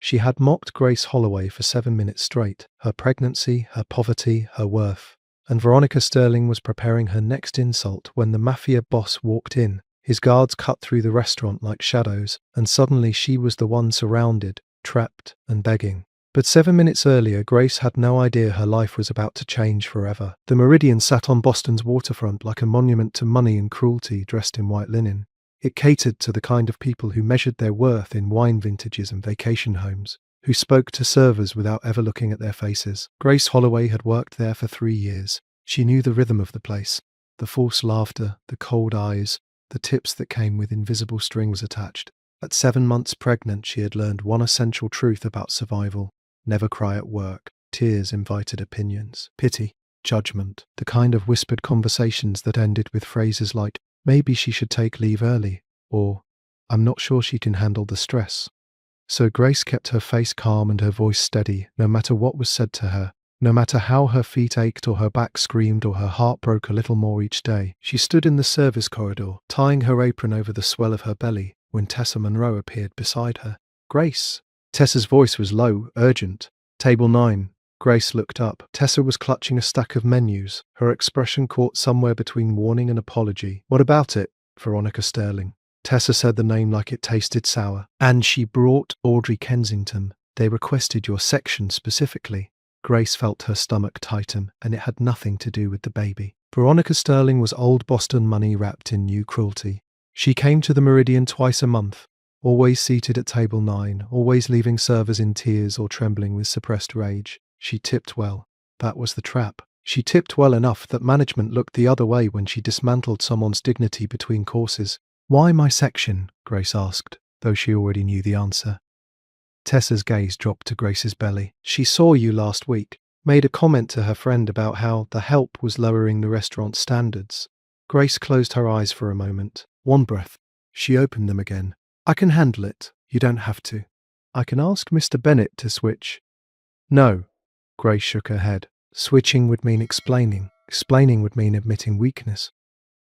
She had mocked Grace Holloway for 7 minutes straight, her pregnancy, her poverty, her worth. And Veronica Sterling was preparing her next insult when the Mafia boss walked in. His guards cut through the restaurant like shadows, and suddenly she was the one surrounded, trapped, and begging. But 7 minutes earlier, Grace had no idea her life was about to change forever. The Meridian sat on Boston's waterfront like a monument to money and cruelty dressed in white linen. It catered to the kind of people who measured their worth in wine vintages and vacation homes, who spoke to servers without ever looking at their faces. Grace Holloway had worked there for 3 years. She knew the rhythm of the place, the false laughter, the cold eyes, the tips that came with invisible strings attached. At 7 months pregnant, she had learned one essential truth about survival. Never cry at work. Tears invited opinions, pity, judgment, the kind of whispered conversations that ended with phrases like, maybe she should take leave early, or, I'm not sure she can handle the stress. So Grace kept her face calm and her voice steady, no matter what was said to her. No matter how her feet ached or her back screamed or her heart broke a little more each day. She stood in the service corridor, tying her apron over the swell of her belly, when Tessa Monroe appeared beside her. Grace! Tessa's voice was low, urgent. Table 9. Grace looked up. Tessa was clutching a stack of menus, her expression caught somewhere between warning and apology. What about it? Veronica Sterling. Tessa said the name like it tasted sour. And she brought Audrey Kensington. They requested your section specifically. Grace felt her stomach tighten, and it had nothing to do with the baby. Veronica Sterling was old Boston money wrapped in new cruelty. She came to the Meridian twice a month, always seated at table 9, always leaving servers in tears or trembling with suppressed rage. She tipped well. That was the trap. She tipped well enough that management looked the other way when she dismantled someone's dignity between courses. Why my section? Grace asked, though she already knew the answer. Tessa's gaze dropped to Grace's belly. She saw you last week, made a comment to her friend about how the help was lowering the restaurant's standards. Grace closed her eyes for a moment. One breath. She opened them again. I can handle it. You don't have to. I can ask Mr. Bennett to switch. No. Grace shook her head. Switching would mean explaining. Explaining would mean admitting weakness.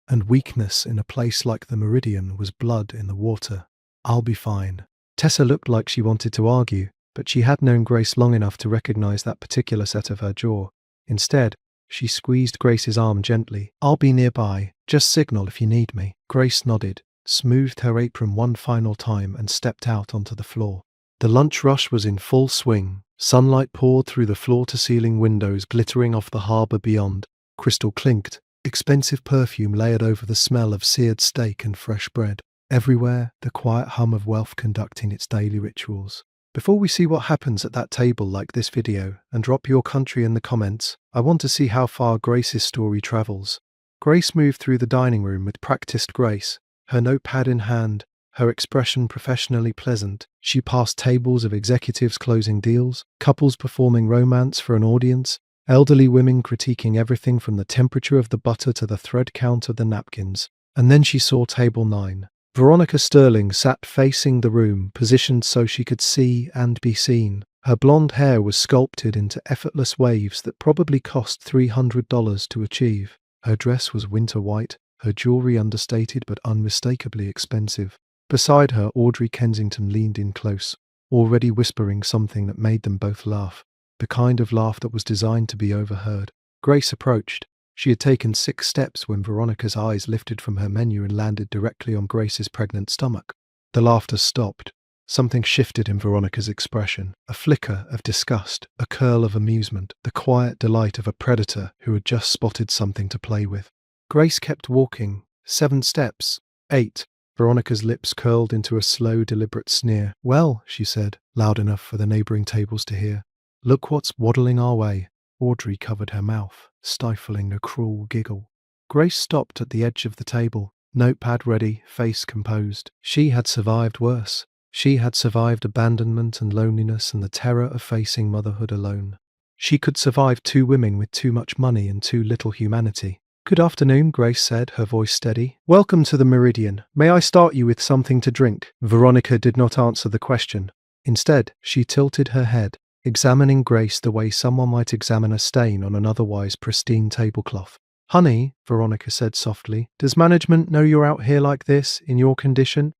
And weakness in a place like the Meridian was blood in the water. I'll be fine. Tessa looked like she wanted to argue, but she had known Grace long enough to recognize that particular set of her jaw. Instead, she squeezed Grace's arm gently. I'll be nearby. Just signal if you need me. Grace nodded, smoothed her apron one final time, and stepped out onto the floor. The lunch rush was in full swing. Sunlight poured through the floor-to-ceiling windows, glittering off the harbor beyond. Crystal clinked. Expensive perfume layered over the smell of seared steak and fresh bread. Everywhere, the quiet hum of wealth conducting its daily rituals. Before we see what happens at that table, like this video, and drop your country in the comments, I want to see how far Grace's story travels. Grace moved through the dining room with practiced grace, her notepad in hand, her expression professionally pleasant. She passed tables of executives closing deals, couples performing romance for an audience, elderly women critiquing everything from the temperature of the butter to the thread count of the napkins. And then she saw table 9. Veronica Sterling sat facing the room, positioned so she could see and be seen. Her blonde hair was sculpted into effortless waves that probably cost $300 to achieve. Her dress was winter white, her jewelry understated but unmistakably expensive. Beside her, Audrey Kensington leaned in close, already whispering something that made them both laugh, the kind of laugh that was designed to be overheard. Grace approached. She had taken 6 steps when Veronica's eyes lifted from her menu and landed directly on Grace's pregnant stomach. The laughter stopped. Something shifted in Veronica's expression. A flicker of disgust, a curl of amusement, the quiet delight of a predator who had just spotted something to play with. Grace kept walking. 7 steps. 8. Veronica's lips curled into a slow, deliberate sneer. Well, she said, loud enough for the neighboring tables to hear. Look what's waddling our way. Audrey covered her mouth, stifling a cruel giggle. Grace stopped at the edge of the table, notepad ready, face composed. She had survived worse. She had survived abandonment and loneliness and the terror of facing motherhood alone. She could survive 2 women with too much money and too little humanity. Good afternoon, Grace said, her voice steady. Welcome to the Meridian. May I start you with something to drink? Veronica did not answer the question. Instead, she tilted her head, examining Grace the way someone might examine a stain on an otherwise pristine tablecloth. Honey, Veronica said softly, does management know you're out here like this, in your condition?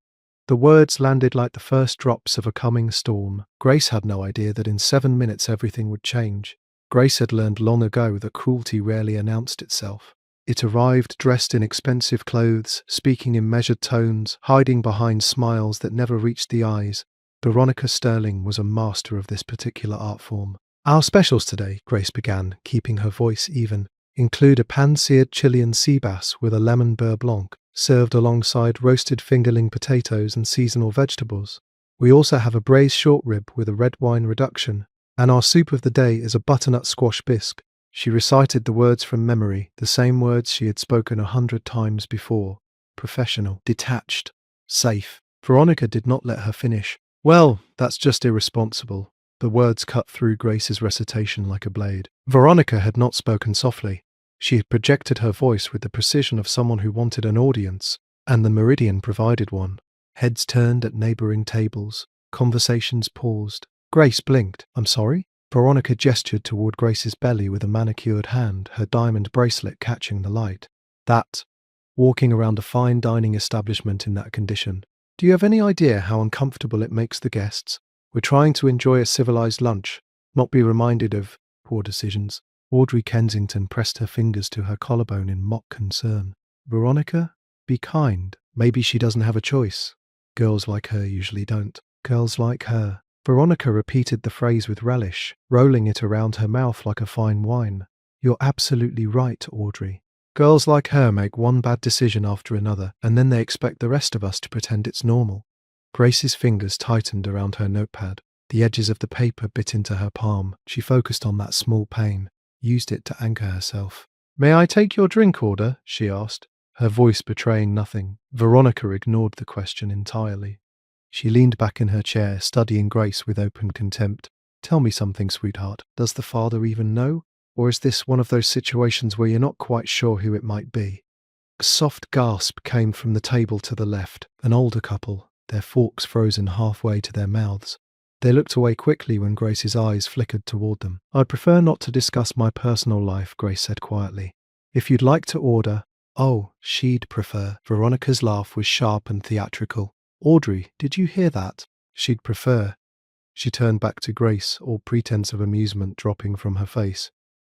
The words landed like the first drops of a coming storm. Grace had no idea that in 7 minutes everything would change. Grace had learned long ago that cruelty rarely announced itself. It arrived dressed in expensive clothes, speaking in measured tones, hiding behind smiles that never reached the eyes. Veronica Sterling was a master of this particular art form. Our specials today, Grace began, keeping her voice even, include a pan-seared Chilean sea bass with a lemon beurre blanc, served alongside roasted fingerling potatoes and seasonal vegetables. We also have a braised short rib with a red wine reduction, and our soup of the day is a butternut squash bisque. She recited the words from memory, the same words she had spoken 100 times before. Professional, detached, safe. Veronica did not let her finish. Well, that's just irresponsible. The words cut through Grace's recitation like a blade. Veronica had not spoken softly. She had projected her voice with the precision of someone who wanted an audience, and the meridian provided one. Heads turned at neighboring tables. Conversations paused. Grace blinked. "I'm sorry?" Veronica gestured toward Grace's belly with a manicured hand, her diamond bracelet catching the light. That, walking around a fine dining establishment in that condition. Do you have any idea how uncomfortable it makes the guests? We're trying to enjoy a civilized lunch, not be reminded of poor decisions. Audrey Kensington pressed her fingers to her collarbone in mock concern. Veronica, be kind. Maybe she doesn't have a choice. Girls like her usually don't. Girls like her. Veronica repeated the phrase with relish, rolling it around her mouth like a fine wine. You're absolutely right, Audrey. Girls like her make one bad decision after another, and then they expect the rest of us to pretend it's normal. Grace's fingers tightened around her notepad. The edges of the paper bit into her palm. She focused on that small pain, used it to anchor herself. "May I take your drink order?" she asked, her voice betraying nothing. Veronica ignored the question entirely. She leaned back in her chair, studying Grace with open contempt. "Tell me something, sweetheart. Does the father even know? Or is this one of those situations where you're not quite sure who it might be?" A soft gasp came from the table to the left. An older couple, their forks frozen halfway to their mouths. They looked away quickly when Grace's eyes flickered toward them. "I'd prefer not to discuss my personal life," Grace said quietly. "If you'd like to order—" "Oh, she'd prefer." Veronica's laugh was sharp and theatrical. "Audrey, did you hear that? She'd prefer." She turned back to Grace, all pretense of amusement dropping from her face.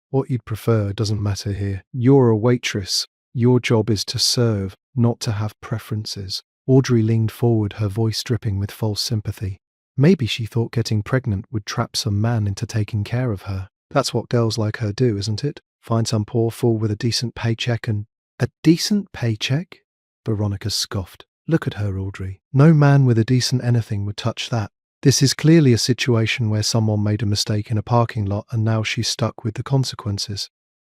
"What you'd prefer doesn't matter here. You're a waitress. Your job is to serve, not to have preferences." Audrey leaned forward, her voice dripping with false sympathy. Maybe she thought getting pregnant would trap some man into taking care of her. That's what girls like her do, isn't it? Find some poor fool with a decent paycheck and... "A decent paycheck?" Veronica scoffed. "Look at her, Audrey. No man with a decent anything would touch that. This is clearly a situation where someone made a mistake in a parking lot and now she's stuck with the consequences."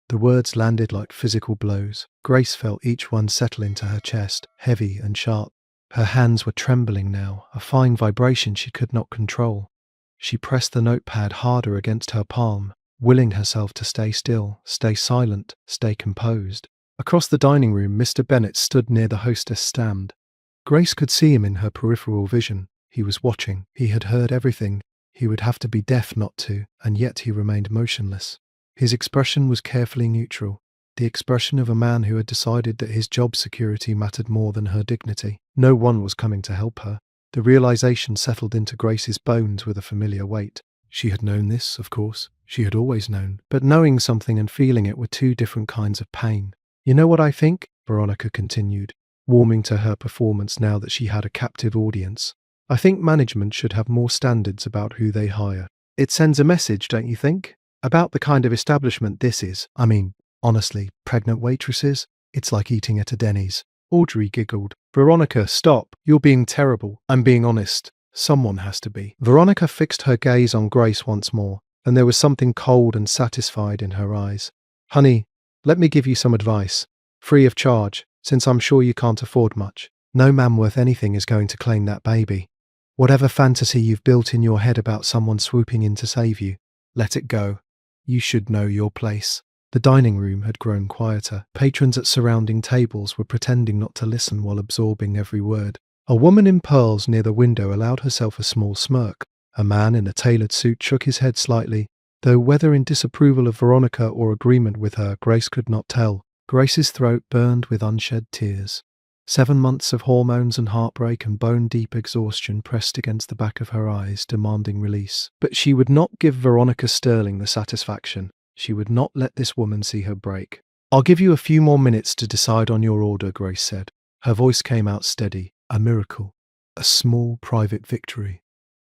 The words landed like physical blows. Grace felt each one settle into her chest, heavy and sharp. Her hands were trembling now, a fine vibration she could not control. She pressed the notepad harder against her palm, willing herself to stay still, stay silent, stay composed. Across the dining room, Mr. Bennet stood near the hostess stand. Grace could see him in her peripheral vision. He was watching. He had heard everything. He would have to be deaf not to, and yet he remained motionless. His expression was carefully neutral, the expression of a man who had decided that his job security mattered more than her dignity. No one was coming to help her. The realization settled into Grace's bones with a familiar weight. She had known this, of course. She had always known. But knowing something and feeling it were two different kinds of pain. "You know what I think?" Veronica continued, warming to her performance now that she had a captive audience. "I think management should have more standards about who they hire. It sends a message, don't you think? About the kind of establishment this is. I mean, honestly, pregnant waitresses? It's like eating at a Denny's." Audrey giggled. "Veronica, stop. You're being terrible. I'm being honest. Someone has to be." Veronica fixed her gaze on Grace once more, and there was something cold and satisfied in her eyes. "Honey, let me give you some advice. Free of charge, since I'm sure you can't afford much. No man worth anything is going to claim that baby. Whatever fantasy you've built in your head about someone swooping in to save you, let it go. You should know your place." The dining room had grown quieter. Patrons at surrounding tables were pretending not to listen while absorbing every word. A woman in pearls near the window allowed herself a small smirk. A man in a tailored suit shook his head slightly, though whether in disapproval of Veronica or agreement with her, Grace could not tell. Grace's throat burned with unshed tears. 7 months of hormones and heartbreak and bone-deep exhaustion pressed against the back of her eyes, demanding release. But she would not give Veronica Sterling the satisfaction. She would not let this woman see her break. "I'll give you a few more minutes to decide on your order," Grace said. Her voice came out steady. A miracle. A small private victory.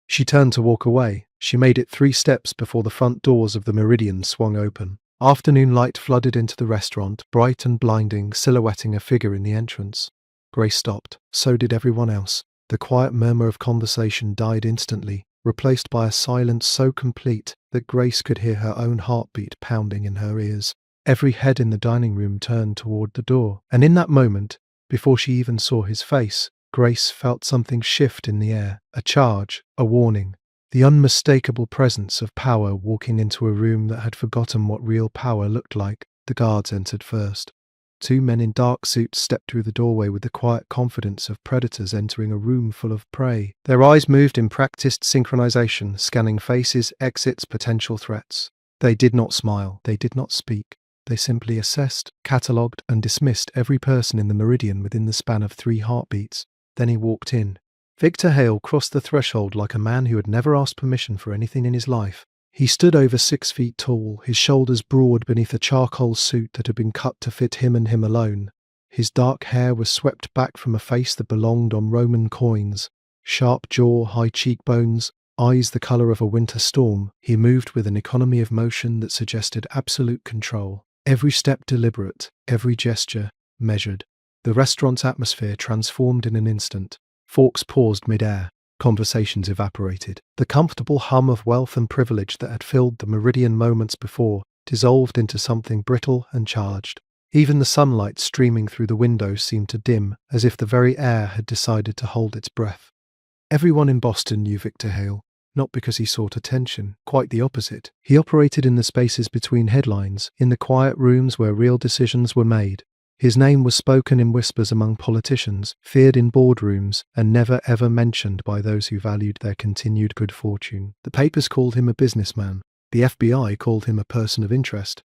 She turned to walk away. She made it 3 steps before the front doors of the Meridian swung open. Afternoon light flooded into the restaurant, bright and blinding, silhouetting a figure in the entrance. Grace stopped. So did everyone else. The quiet murmur of conversation died instantly, replaced by a silence so complete that Grace could hear her own heartbeat pounding in her ears. Every head in the dining room turned toward the door, and in that moment, before she even saw his face, Grace felt something shift in the air, a charge, a warning, the unmistakable presence of power walking into a room that had forgotten what real power looked like. The guards entered first. 2 men in dark suits stepped through the doorway with the quiet confidence of predators entering a room full of prey. Their eyes moved in practiced synchronization, scanning faces, exits, potential threats. They did not smile. They did not speak. They simply assessed, catalogued, and dismissed every person in the Meridian within the span of 3 heartbeats. Then he walked in. Victor Hale crossed the threshold like a man who had never asked permission for anything in his life. He stood over 6 feet tall, his shoulders broad beneath a charcoal suit that had been cut to fit him and him alone. His dark hair was swept back from a face that belonged on Roman coins. Sharp jaw, high cheekbones, eyes the colour of a winter storm. He moved with an economy of motion that suggested absolute control. Every step deliberate, every gesture measured. The restaurant's atmosphere transformed in an instant. Forks paused mid-air. Conversations evaporated. The comfortable hum of wealth and privilege that had filled the Meridian moments before dissolved into something brittle and charged. Even the sunlight streaming through the windows seemed to dim, as if the very air had decided to hold its breath. Everyone in Boston knew Victor Hale, not because he sought attention, quite the opposite. He operated in the spaces between headlines, in the quiet rooms where real decisions were made. His name was spoken in whispers among politicians, feared in boardrooms, and never ever mentioned by those who valued their continued good fortune. The papers called him a businessman. The FBI called him a person of interest.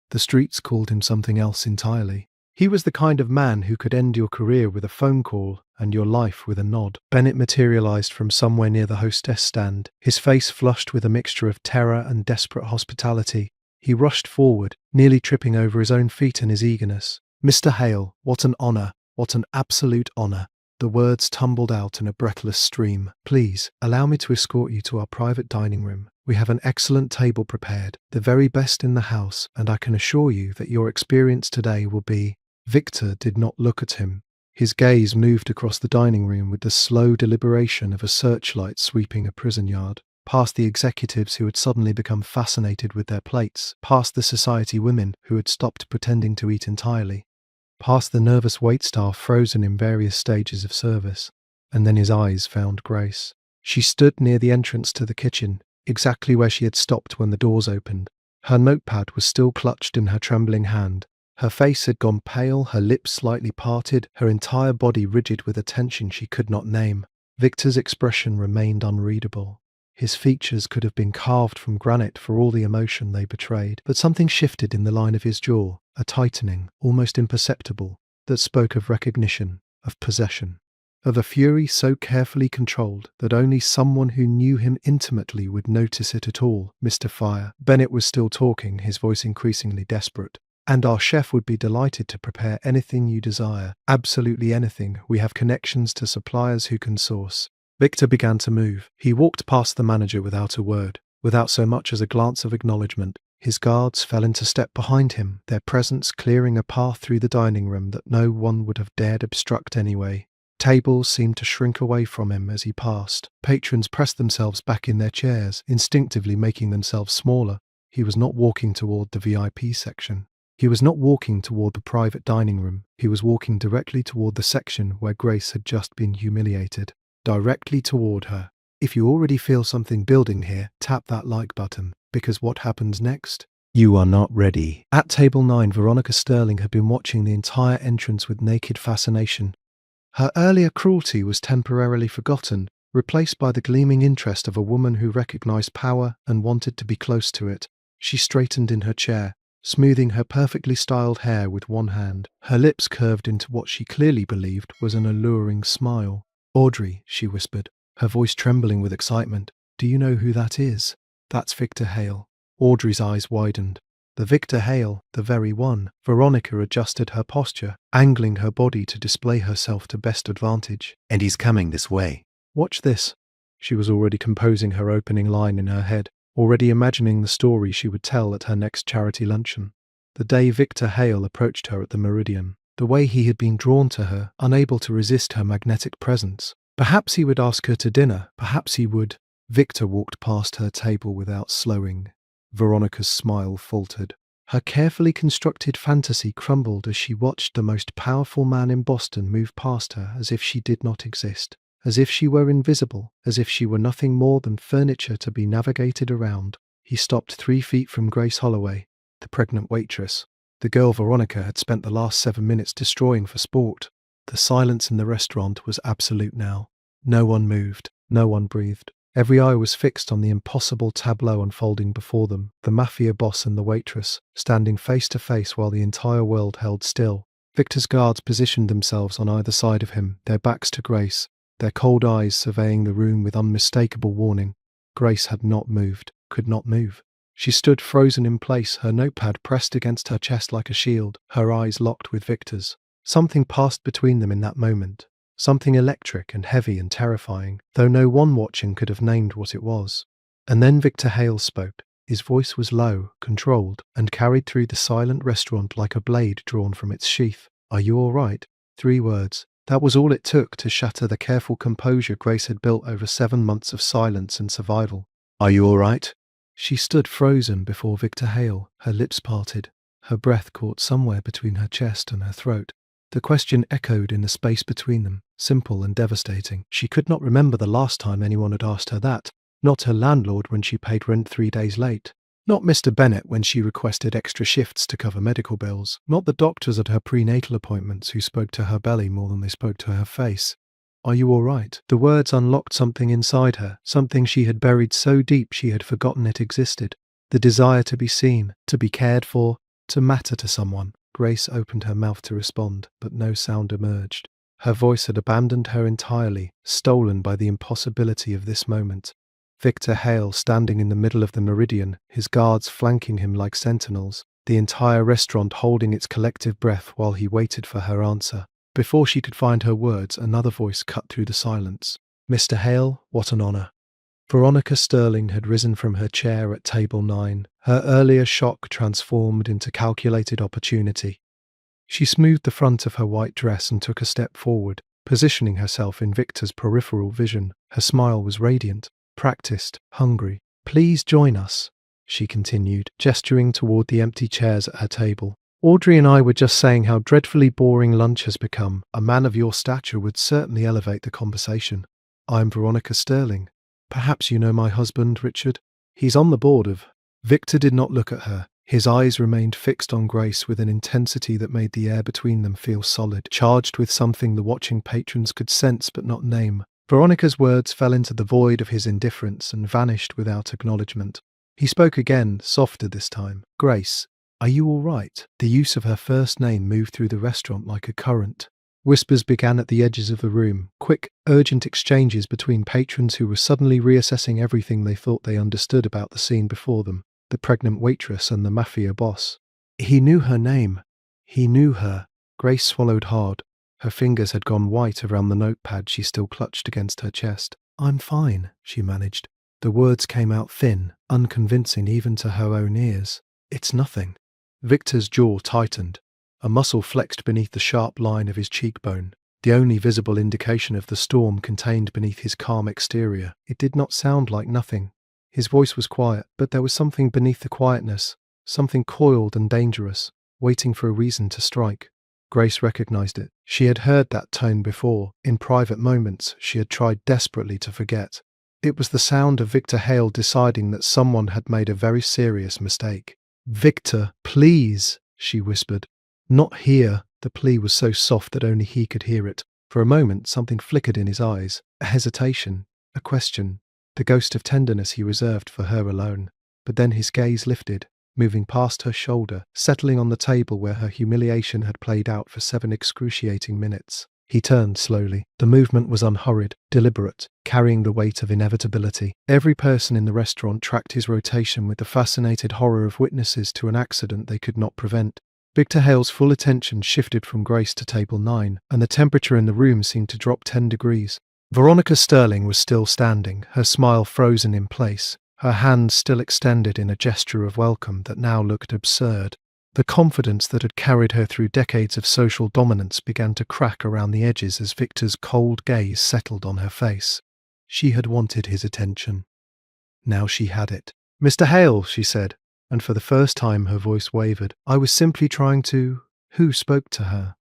The streets called him something else entirely. He was the kind of man who could end your career with a phone call and your life with a nod. Bennett materialized from somewhere near the hostess stand, his face flushed with a mixture of terror and desperate hospitality. He rushed forward, nearly tripping over his own feet in his eagerness. "Mr. Hale, what an honor, what an absolute honor." The words tumbled out in a breathless stream. "Please, allow me to escort you to our private dining room. We have an excellent table prepared, the very best in the house, and I can assure you that your experience today will be—" Victor did not look at him. His gaze moved across the dining room with the slow deliberation of a searchlight sweeping a prison yard. Past the executives who had suddenly become fascinated with their plates, past the society women who had stopped pretending to eat entirely, past the nervous waitstaff frozen in various stages of service. And then his eyes found Grace. She stood near the entrance to the kitchen, exactly where she had stopped when the doors opened. Her notepad was still clutched in her trembling hand. Her face had gone pale, her lips slightly parted, her entire body rigid with a tension she could not name. Victor's expression remained unreadable. His features could have been carved from granite for all the emotion they betrayed, but something shifted in the line of his jaw, a tightening, almost imperceptible, that spoke of recognition, of possession, of a fury so carefully controlled that only someone who knew him intimately would notice it at all. "Mr. Fire," Bennett was still talking, his voice increasingly desperate. "And our chef would be delighted to prepare anything you desire, absolutely anything. We have connections to suppliers who can source." Victor began to move. He walked past the manager without a word, without so much as a glance of acknowledgement. His guards fell into step behind him, their presence clearing a path through the dining room that no one would have dared obstruct anyway. Tables seemed to shrink away from him as he passed. Patrons pressed themselves back in their chairs, instinctively making themselves smaller. He was not walking toward the VIP section. He was not walking toward the private dining room. He was walking directly toward the section where Grace had just been humiliated. Directly toward her. If you already feel something building here, tap that like button, because what happens next? You are not ready. At table 9, Veronica Sterling had been watching the entire entrance with naked fascination. Her earlier cruelty was temporarily forgotten, replaced by the gleaming interest of a woman who recognized power and wanted to be close to it. She straightened in her chair. smoothing her perfectly styled hair with one hand. Her lips curved into what she clearly believed was an alluring smile. "Audrey," she whispered, her voice trembling with excitement. "Do you know who that is?" "That's Victor Hale." Audrey's eyes widened. The Victor Hale, the very one. Veronica adjusted her posture, angling her body to display herself to best advantage. "And he's coming this way." "Watch this." She was already composing her opening line in her head, already imagining the story she would tell at her next charity luncheon. The day Victor Hale approached her at the Meridian, the way he had been drawn to her, unable to resist her magnetic presence. Perhaps he would ask her to dinner, perhaps he would. Victor walked past her table without slowing. Veronica's smile faltered. Her carefully constructed fantasy crumbled as she watched the most powerful man in Boston move past her as if she did not exist, as if she were invisible, as if she were nothing more than furniture to be navigated around. He stopped 3 feet from Grace Holloway, the pregnant waitress, the girl Veronica had spent the last 7 minutes destroying for sport. The silence in the restaurant was absolute now. No one moved, no one breathed. Every eye was fixed on the impossible tableau unfolding before them, the Mafia boss and the waitress, standing face to face while the entire world held still. Victor's guards positioned themselves on either side of him, their backs to Grace, their cold eyes surveying the room with unmistakable warning. Grace had not moved, could not move. She stood frozen in place, her notepad pressed against her chest like a shield, her eyes locked with Victor's. Something passed between them in that moment. Something electric and heavy and terrifying, though no one watching could have named what it was. And then Victor Hale spoke. His voice was low, controlled, and carried through the silent restaurant like a blade drawn from its sheath. "Are you all right?" 3 words. That was all it took to shatter the careful composure Grace had built over 7 months of silence and survival. "Are you all right?" She stood frozen before Victor Hale, her lips parted, her breath caught somewhere between her chest and her throat. The question echoed in the space between them, simple and devastating. She could not remember the last time anyone had asked her that. Not her landlord when she paid rent 3 days late. Not Mr. Bennett when she requested extra shifts to cover medical bills. Not the doctors at her prenatal appointments who spoke to her belly more than they spoke to her face. "Are you all right?" The words unlocked something inside her, something she had buried so deep she had forgotten it existed. The desire to be seen, to be cared for, to matter to someone. Grace opened her mouth to respond, but no sound emerged. Her voice had abandoned her entirely, stolen by the impossibility of this moment. Victor Hale standing in the middle of the Meridian, his guards flanking him like sentinels, the entire restaurant holding its collective breath while he waited for her answer. Before she could find her words, another voice cut through the silence. "Mr. Hale, what an honor." Veronica Sterling had risen from her chair at table 9, her earlier shock transformed into calculated opportunity. She smoothed the front of her white dress and took a step forward, positioning herself in Victor's peripheral vision. Her smile was radiant, practiced, hungry. "Please join us," she continued, gesturing toward the empty chairs at her table. "Audrey and I were just saying how dreadfully boring lunch has become. A man of your stature would certainly elevate the conversation. I'm Veronica Sterling. Perhaps you know my husband, Richard. He's on the board of..." Victor did not look at her. His eyes remained fixed on Grace with an intensity that made the air between them feel solid, charged with something the watching patrons could sense but not name. Veronica's words fell into the void of his indifference and vanished without acknowledgement. He spoke again, softer this time. "Grace, are you all right?" The use of her first name moved through the restaurant like a current. Whispers began at the edges of the room, quick, urgent exchanges between patrons who were suddenly reassessing everything they thought they understood about the scene before them, the pregnant waitress and the Mafia boss. He knew her name. He knew her. Grace swallowed hard. Her fingers had gone white around the notepad she still clutched against her chest. "I'm fine," she managed. The words came out thin, unconvincing even to her own ears. "It's nothing." Victor's jaw tightened. A muscle flexed beneath the sharp line of his cheekbone, the only visible indication of the storm contained beneath his calm exterior. It did not sound like nothing. His voice was quiet, but there was something beneath the quietness, something coiled and dangerous, waiting for a reason to strike. Grace recognized it. She had heard that tone before. In private moments, she had tried desperately to forget. It was the sound of Victor Hale deciding that someone had made a very serious mistake. "Victor, please," she whispered. "Not here." The plea was so soft that only he could hear it. For a moment, something flickered in his eyes, a hesitation, a question, the ghost of tenderness he reserved for her alone. But then his gaze lifted. moving past her shoulder, settling on the table where her humiliation had played out for 7 excruciating minutes. He turned slowly. The movement was unhurried, deliberate, carrying the weight of inevitability. Every person in the restaurant tracked his rotation with the fascinated horror of witnesses to an accident they could not prevent. Victor Hale's full attention shifted from Grace to table 9, and the temperature in the room seemed to drop 10 degrees. Veronica Sterling was still standing, her smile frozen in place, her hand still extended in a gesture of welcome that now looked absurd. The confidence that had carried her through decades of social dominance began to crack around the edges as Victor's cold gaze settled on her face. She had wanted his attention. Now she had it. "Mr. Hale," she said, and for the first time her voice wavered. "I was simply trying to—" Who spoke to her?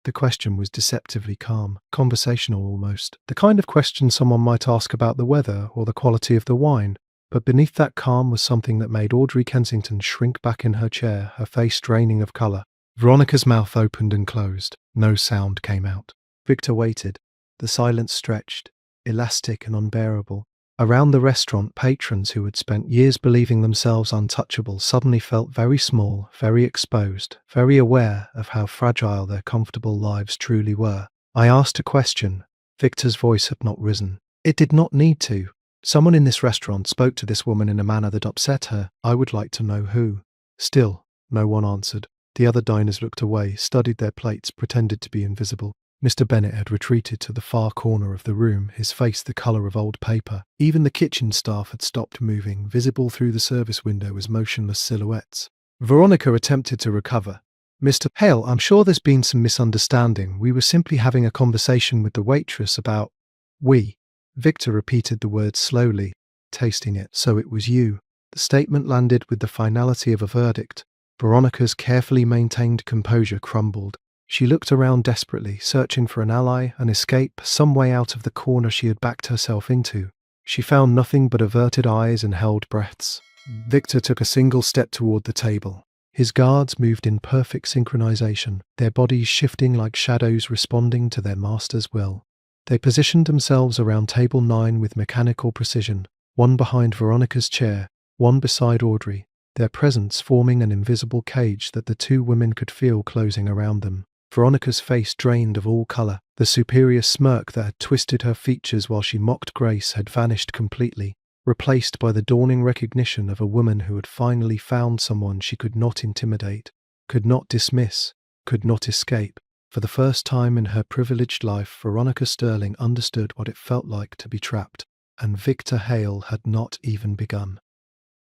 The question was deceptively calm, conversational almost. The kind of question someone might ask about the weather or the quality of the wine. But beneath that calm was something that made Audrey Kensington shrink back in her chair, her face draining of colour. Veronica's mouth opened and closed. No sound came out. Victor waited. The silence stretched, elastic and unbearable. Around the restaurant, patrons who had spent years believing themselves untouchable suddenly felt very small, very exposed, very aware of how fragile their comfortable lives truly were. "I asked a question." Victor's voice had not risen. It did not need to. "Someone in this restaurant spoke to this woman in a manner that upset her. I would like to know who." Still, no one answered. The other diners looked away, studied their plates, pretended to be invisible. Mr. Bennet had retreated to the far corner of the room, his face the colour of old paper. Even the kitchen staff had stopped moving, visible through the service window as motionless silhouettes. Veronica attempted to recover. "Mr. Hale, I'm sure there's been some misunderstanding. We were simply having a conversation with the waitress about—" "We." Victor repeated the word slowly, tasting it. "So it was you." The statement landed with the finality of a verdict. Veronica's carefully maintained composure crumbled. She looked around desperately, searching for an ally, an escape, some way out of the corner she had backed herself into. She found nothing but averted eyes and held breaths. Victor took a single step toward the table. His guards moved in perfect synchronization, their bodies shifting like shadows responding to their master's will. They positioned themselves around table 9 with mechanical precision, one behind Veronica's chair, one beside Audrey, their presence forming an invisible cage that the two women could feel closing around them. Veronica's face drained of all colour. The superior smirk that had twisted her features while she mocked Grace had vanished completely, replaced by the dawning recognition of a woman who had finally found someone she could not intimidate, could not dismiss, could not escape. For the first time in her privileged life, Veronica Sterling understood what it felt like to be trapped, and Victor Hale had not even begun.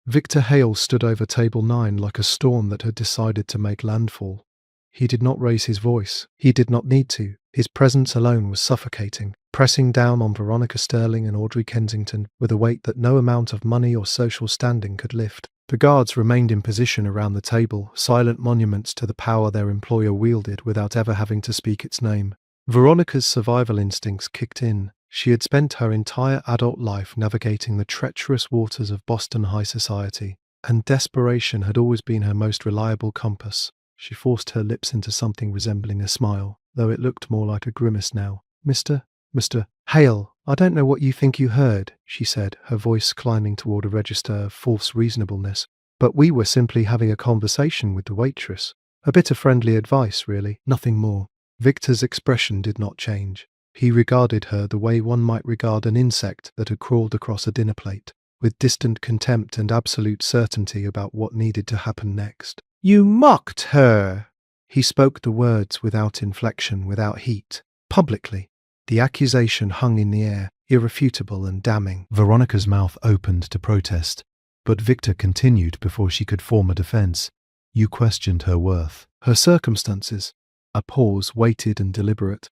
Victor Hale stood over table 9 like a storm that had decided to make landfall. He did not raise his voice. He did not need to. His presence alone was suffocating, pressing down on Veronica Sterling and Audrey Kensington with a weight that no amount of money or social standing could lift. The guards remained in position around the table, silent monuments to the power their employer wielded without ever having to speak its name. Veronica's survival instincts kicked in. She had spent her entire adult life navigating the treacherous waters of Boston high society, and desperation had always been her most reliable compass. She forced her lips into something resembling a smile, though it looked more like a grimace now. Mr. Hale, I don't know what you think you heard," she said, her voice climbing toward a register of false reasonableness. "But we were simply having a conversation with the waitress. A bit of friendly advice, really, nothing more." Victor's expression did not change. He regarded her the way one might regard an insect that had crawled across a dinner plate, with distant contempt and absolute certainty about what needed to happen next. "You mocked her!" He spoke the words without inflection, without heat, publicly. The accusation hung in the air, irrefutable and damning. Veronica's mouth opened to protest, but Victor continued before she could form a defense. "You questioned her worth." Her circumstances. A pause, weighted and deliberate.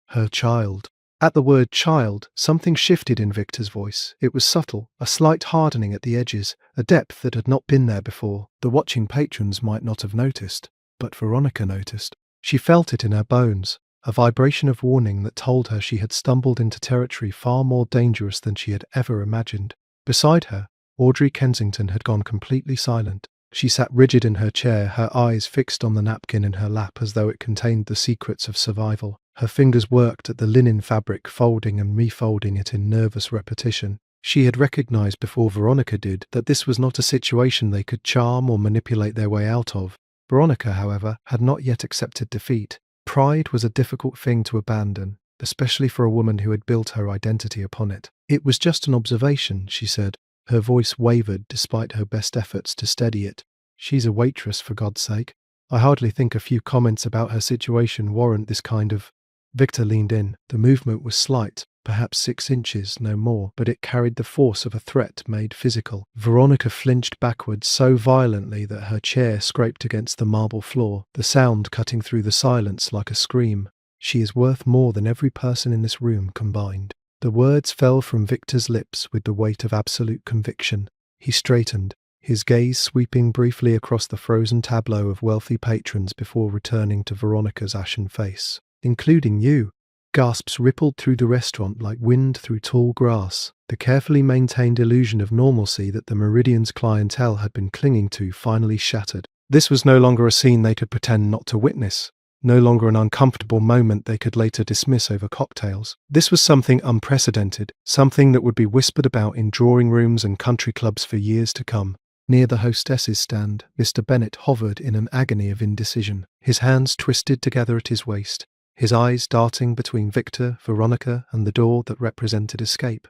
Her child. At the word child, something shifted in Victor's voice. It was subtle, a slight hardening at the edges, a depth that had not been there before. The watching patrons might not have noticed, but Veronica noticed. She felt it in her bones, a vibration of warning that told her she had stumbled into territory far more dangerous than she had ever imagined. Beside her, Audrey Kensington had gone completely silent. She sat rigid in her chair, her eyes fixed on the napkin in her lap as though it contained the secrets of survival. Her fingers worked at the linen fabric, folding and refolding it in nervous repetition. She had recognized before Veronica did that this was not a situation they could charm or manipulate their way out of. Veronica, however, had not yet accepted defeat. Pride was a difficult thing to abandon, especially for a woman who had built her identity upon it. "It was just an observation," she said. Her voice wavered despite her best efforts to steady it. "She's a waitress, for God's sake. I hardly think a few comments about her situation warrant this kind of—" Victor leaned in. The movement was slight, perhaps 6 inches, no more, but it carried the force of a threat made physical. Veronica flinched backwards so violently that her chair scraped against the marble floor, the sound cutting through the silence like a scream. "She is worth more than every person in this room combined." The words fell from Victor's lips with the weight of absolute conviction. He straightened, his gaze sweeping briefly across the frozen tableau of wealthy patrons before returning to Veronica's ashen face. "Including you." Gasps rippled through the restaurant like wind through tall grass. The carefully maintained illusion of normalcy that the Meridian's clientele had been clinging to finally shattered. This was no longer a scene they could pretend not to witness. No longer an uncomfortable moment they could later dismiss over cocktails. This was something unprecedented, something that would be whispered about in drawing rooms and country clubs for years to come. Near the hostess's stand, Mr. Bennet hovered in an agony of indecision, his hands twisted together at his waist, his eyes darting between Victor, Veronica, and the door that represented escape.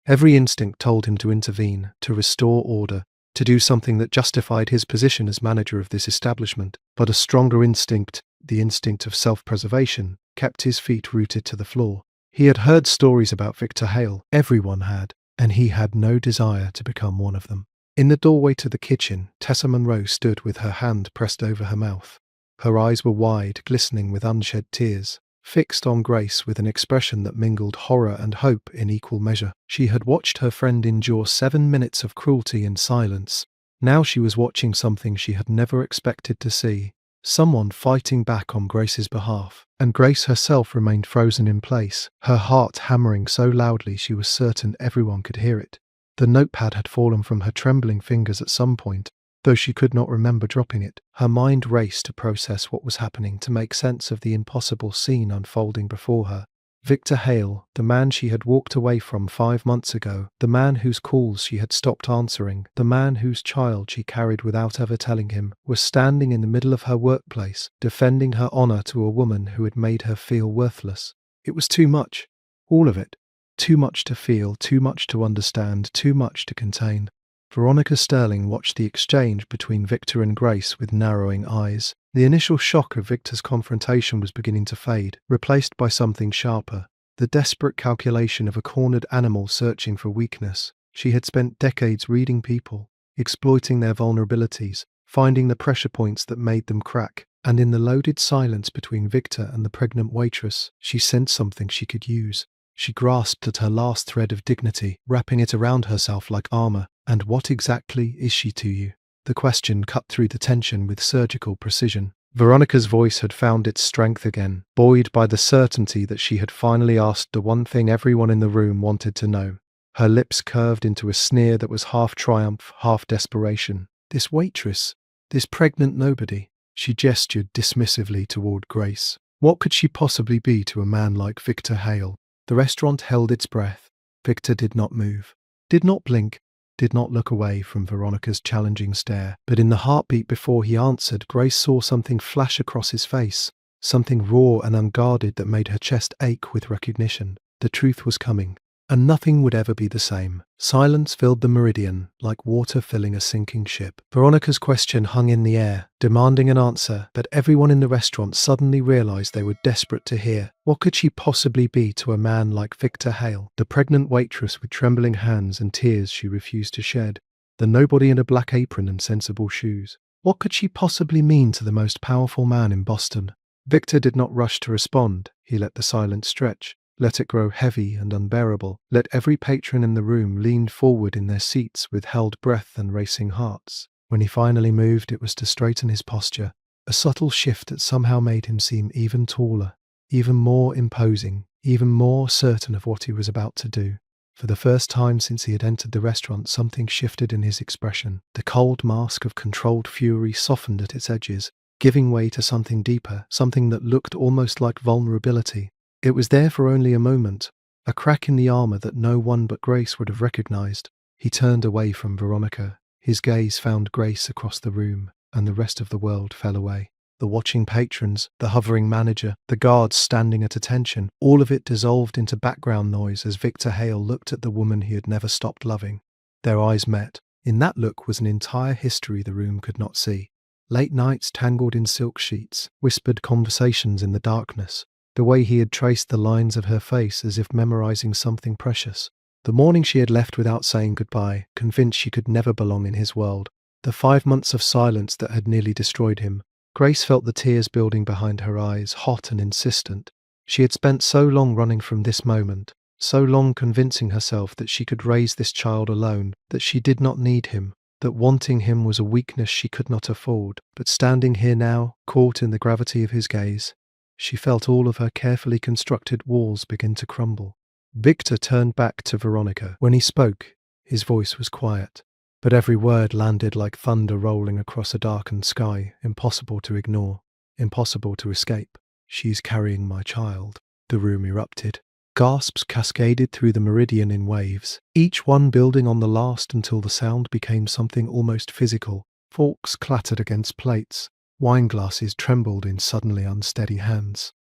Every instinct told him to intervene, to restore order, to do something that justified his position as manager of this establishment. But a stronger instinct, the instinct of self-preservation, kept his feet rooted to the floor. He had heard stories about Victor Hale, everyone had, and he had no desire to become one of them. In the doorway to the kitchen, Tessa Monroe stood with her hand pressed over her mouth. Her eyes were wide, glistening with unshed tears, fixed on Grace with an expression that mingled horror and hope in equal measure. She had watched her friend endure 7 minutes of cruelty in silence. Now she was watching something she had never expected to see. Someone fighting back on Grace's behalf, and Grace herself remained frozen in place, her heart hammering so loudly she was certain everyone could hear it. The notepad had fallen from her trembling fingers at some point, though she could not remember dropping it. Her mind raced to process what was happening, to make sense of the impossible scene unfolding before her. Victor Hale, the man she had walked away from 5 months ago, the man whose calls she had stopped answering, the man whose child she carried without ever telling him, was standing in the middle of her workplace, defending her honor to a woman who had made her feel worthless. It was too much. All of it. Too much to feel, too much to understand, too much to contain. Veronica Sterling watched the exchange between Victor and Grace with narrowing eyes. The initial shock of Victor's confrontation was beginning to fade, replaced by something sharper. The desperate calculation of a cornered animal searching for weakness. She had spent decades reading people, exploiting their vulnerabilities, finding the pressure points that made them crack. And in the loaded silence between Victor and the pregnant waitress, she sensed something she could use. She grasped at her last thread of dignity, wrapping it around herself like armor. "And what exactly is she to you?" The question cut through the tension with surgical precision. Veronica's voice had found its strength again, buoyed by the certainty that she had finally asked the one thing everyone in the room wanted to know. Her lips curved into a sneer that was half triumph, half desperation. "This waitress, this pregnant nobody." She gestured dismissively toward Grace. What could she possibly be to a man like Victor Hale? The restaurant held its breath. Victor did not move, did not blink, did not look away from Veronica's challenging stare. But in the heartbeat before he answered, Grace saw something flash across his face, something raw and unguarded that made her chest ache with recognition. The truth was coming, and nothing would ever be the same. Silence filled the Meridian, like water filling a sinking ship. Veronica's question hung in the air, demanding an answer that everyone in the restaurant suddenly realized they were desperate to hear. What could she possibly be to a man like Victor Hale, the pregnant waitress with trembling hands and tears she refused to shed, the nobody in a black apron and sensible shoes? What could she possibly mean to the most powerful man in Boston? Victor did not rush to respond. He let the silence stretch. Let it grow heavy and unbearable. Let every patron in the room lean forward in their seats with held breath and racing hearts. When he finally moved, it was to straighten his posture, a subtle shift that somehow made him seem even taller, even more imposing, even more certain of what he was about to do. For the first time since he had entered the restaurant, something shifted in his expression. The cold mask of controlled fury softened at its edges, giving way to something deeper, something that looked almost like vulnerability. It was there for only a moment, a crack in the armor that no one but Grace would have recognized. He turned away from Veronica. His gaze found Grace across the room, and the rest of the world fell away. The watching patrons, the hovering manager, the guards standing at attention, all of it dissolved into background noise as Victor Hale looked at the woman he had never stopped loving. Their eyes met. In that look was an entire history the room could not see. Late nights tangled in silk sheets, whispered conversations in the darkness, the way he had traced the lines of her face as if memorizing something precious. The morning she had left without saying goodbye, convinced she could never belong in his world. The 5 months of silence that had nearly destroyed him. Grace felt the tears building behind her eyes, hot and insistent. She had spent so long running from this moment, so long convincing herself that she could raise this child alone, that she did not need him, that wanting him was a weakness she could not afford. But standing here now, caught in the gravity of his gaze, she felt all of her carefully constructed walls begin to crumble. Victor turned back to Veronica. When he spoke, his voice was quiet, but every word landed like thunder rolling across a darkened sky, impossible to ignore, impossible to escape. "She's carrying my child." The room erupted. Gasps cascaded through the meridian in waves, each one building on the last until the sound became something almost physical. Forks clattered against plates. Wine glasses trembled in suddenly unsteady hands.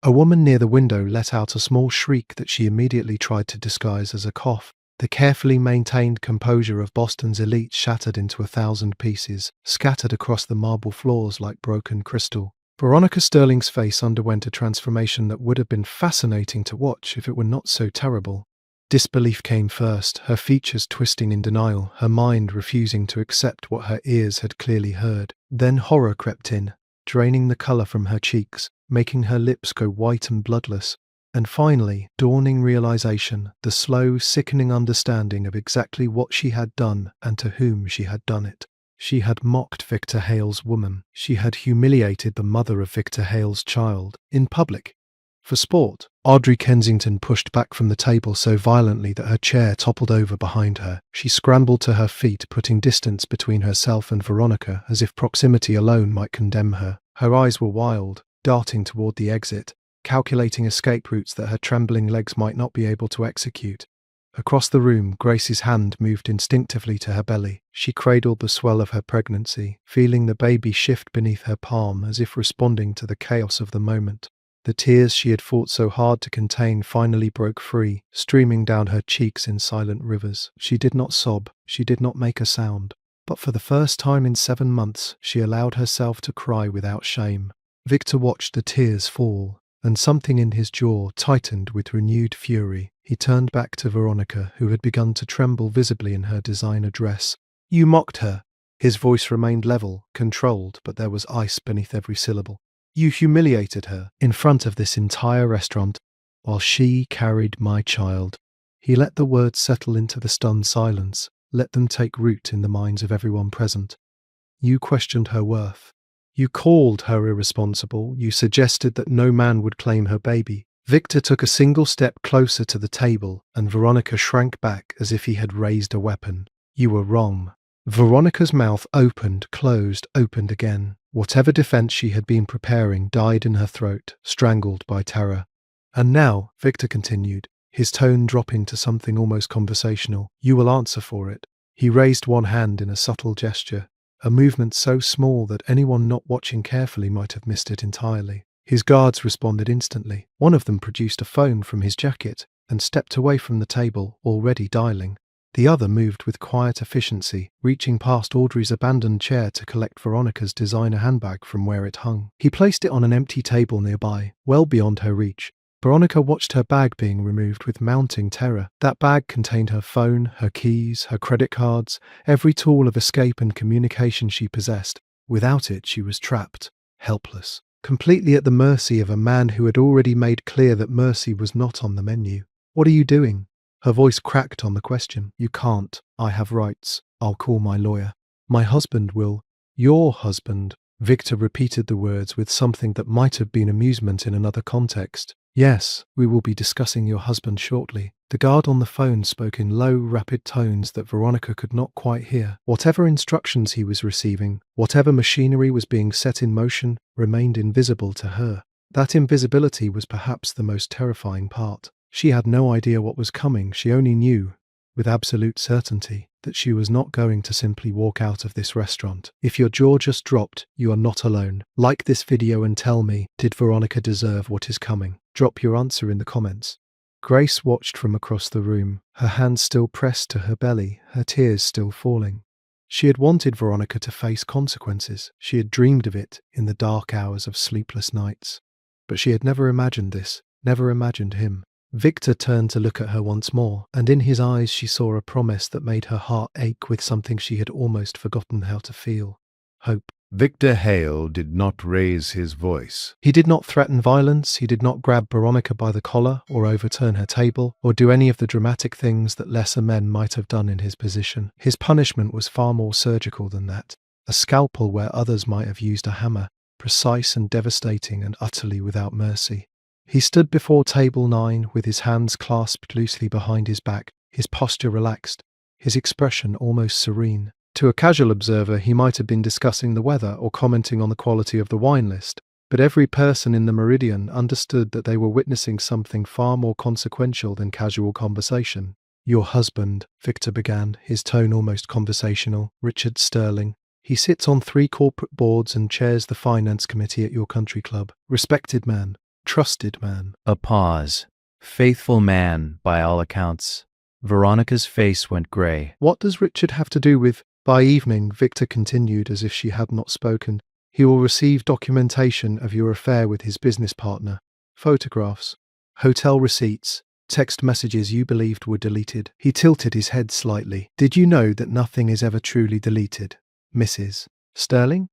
A woman near the window let out a small shriek that she immediately tried to disguise as a cough. The carefully maintained composure of Boston's elite shattered into 1,000 pieces, scattered across the marble floors like broken crystal. Veronica Sterling's face underwent a transformation that would have been fascinating to watch if it were not so terrible. Disbelief came first, her features twisting in denial, her mind refusing to accept what her ears had clearly heard. Then horror crept in, draining the colour from her cheeks, making her lips go white and bloodless. And finally, dawning realization, the slow, sickening understanding of exactly what she had done and to whom she had done it. She had mocked Victor Hale's woman. She had humiliated the mother of Victor Hale's child, in public. For sport, Audrey Kensington pushed back from the table so violently that her chair toppled over behind her. She scrambled to her feet, putting distance between herself and Veronica, as if proximity alone might condemn her. Her eyes were wild, darting toward the exit, calculating escape routes that her trembling legs might not be able to execute. Across the room, Grace's hand moved instinctively to her belly. She cradled the swell of her pregnancy, feeling the baby shift beneath her palm as if responding to the chaos of the moment. The tears she had fought so hard to contain finally broke free, streaming down her cheeks in silent rivers. She did not sob, she did not make a sound, but for the first time in 7 months, she allowed herself to cry without shame. Victor watched the tears fall, and something in his jaw tightened with renewed fury. He turned back to Veronica, who had begun to tremble visibly in her designer dress. "You mocked her." His voice remained level, controlled, but there was ice beneath every syllable. "You humiliated her in front of this entire restaurant, while she carried my child." He let the words settle into the stunned silence, let them take root in the minds of everyone present. "You questioned her worth. You called her irresponsible. You suggested that no man would claim her baby." Victor took a single step closer to the table, and Veronica shrank back as if he had raised a weapon. "You were wrong." Veronica's mouth opened, closed, opened again. Whatever defense she had been preparing died in her throat, strangled by terror. "And now," Victor continued, his tone dropping to something almost conversational, "you will answer for it." He raised one hand in a subtle gesture, a movement so small that anyone not watching carefully might have missed it entirely. His guards responded instantly. One of them produced a phone from his jacket and stepped away from the table, already dialing. The other moved with quiet efficiency, reaching past Audrey's abandoned chair to collect Veronica's designer handbag from where it hung. He placed it on an empty table nearby, well beyond her reach. Veronica watched her bag being removed with mounting terror. That bag contained her phone, her keys, her credit cards, every tool of escape and communication she possessed. Without it, she was trapped, helpless, completely at the mercy of a man who had already made clear that mercy was not on the menu. "What are you doing?" Her voice cracked on the question. "You can't. I have rights. I'll call my lawyer." "My husband will." "Your husband." Victor repeated the words with something that might have been amusement in another context. "Yes, we will be discussing your husband shortly." The guard on the phone spoke in low, rapid tones that Veronica could not quite hear. Whatever instructions he was receiving, whatever machinery was being set in motion, remained invisible to her. That invisibility was perhaps the most terrifying part. She had no idea what was coming. She only knew, with absolute certainty, that she was not going to simply walk out of this restaurant. If your jaw just dropped, you are not alone. Like this video and tell me, did Veronica deserve what is coming? Drop your answer in the comments. Grace watched from across the room, her hands still pressed to her belly, her tears still falling. She had wanted Veronica to face consequences. She had dreamed of it in the dark hours of sleepless nights. But she had never imagined this, never imagined him. Victor turned to look at her once more, and in his eyes she saw a promise that made her heart ache with something she had almost forgotten how to feel: hope. Victor Hale did not raise his voice. He did not threaten violence, he did not grab Veronica by the collar or overturn her table, or do any of the dramatic things that lesser men might have done in his position. His punishment was far more surgical than that. A scalpel where others might have used a hammer, precise and devastating and utterly without mercy. He stood before table 9 with his hands clasped loosely behind his back, his posture relaxed, his expression almost serene. To a casual observer, he might have been discussing the weather or commenting on the quality of the wine list, but every person in the Meridian understood that they were witnessing something far more consequential than casual conversation. Your husband, Victor began, his tone almost conversational, Richard Sterling. He sits on 3 corporate boards and chairs the finance committee at your country club. Respected man. Trusted man. A pause. Faithful man, by all accounts. Veronica's face went grey. What does Richard have to do with... By evening, Victor continued as if she had not spoken. He will receive documentation of your affair with his business partner. Photographs. Hotel receipts. Text messages you believed were deleted. He tilted his head slightly. Did you know that nothing is ever truly deleted, Mrs. Sterling?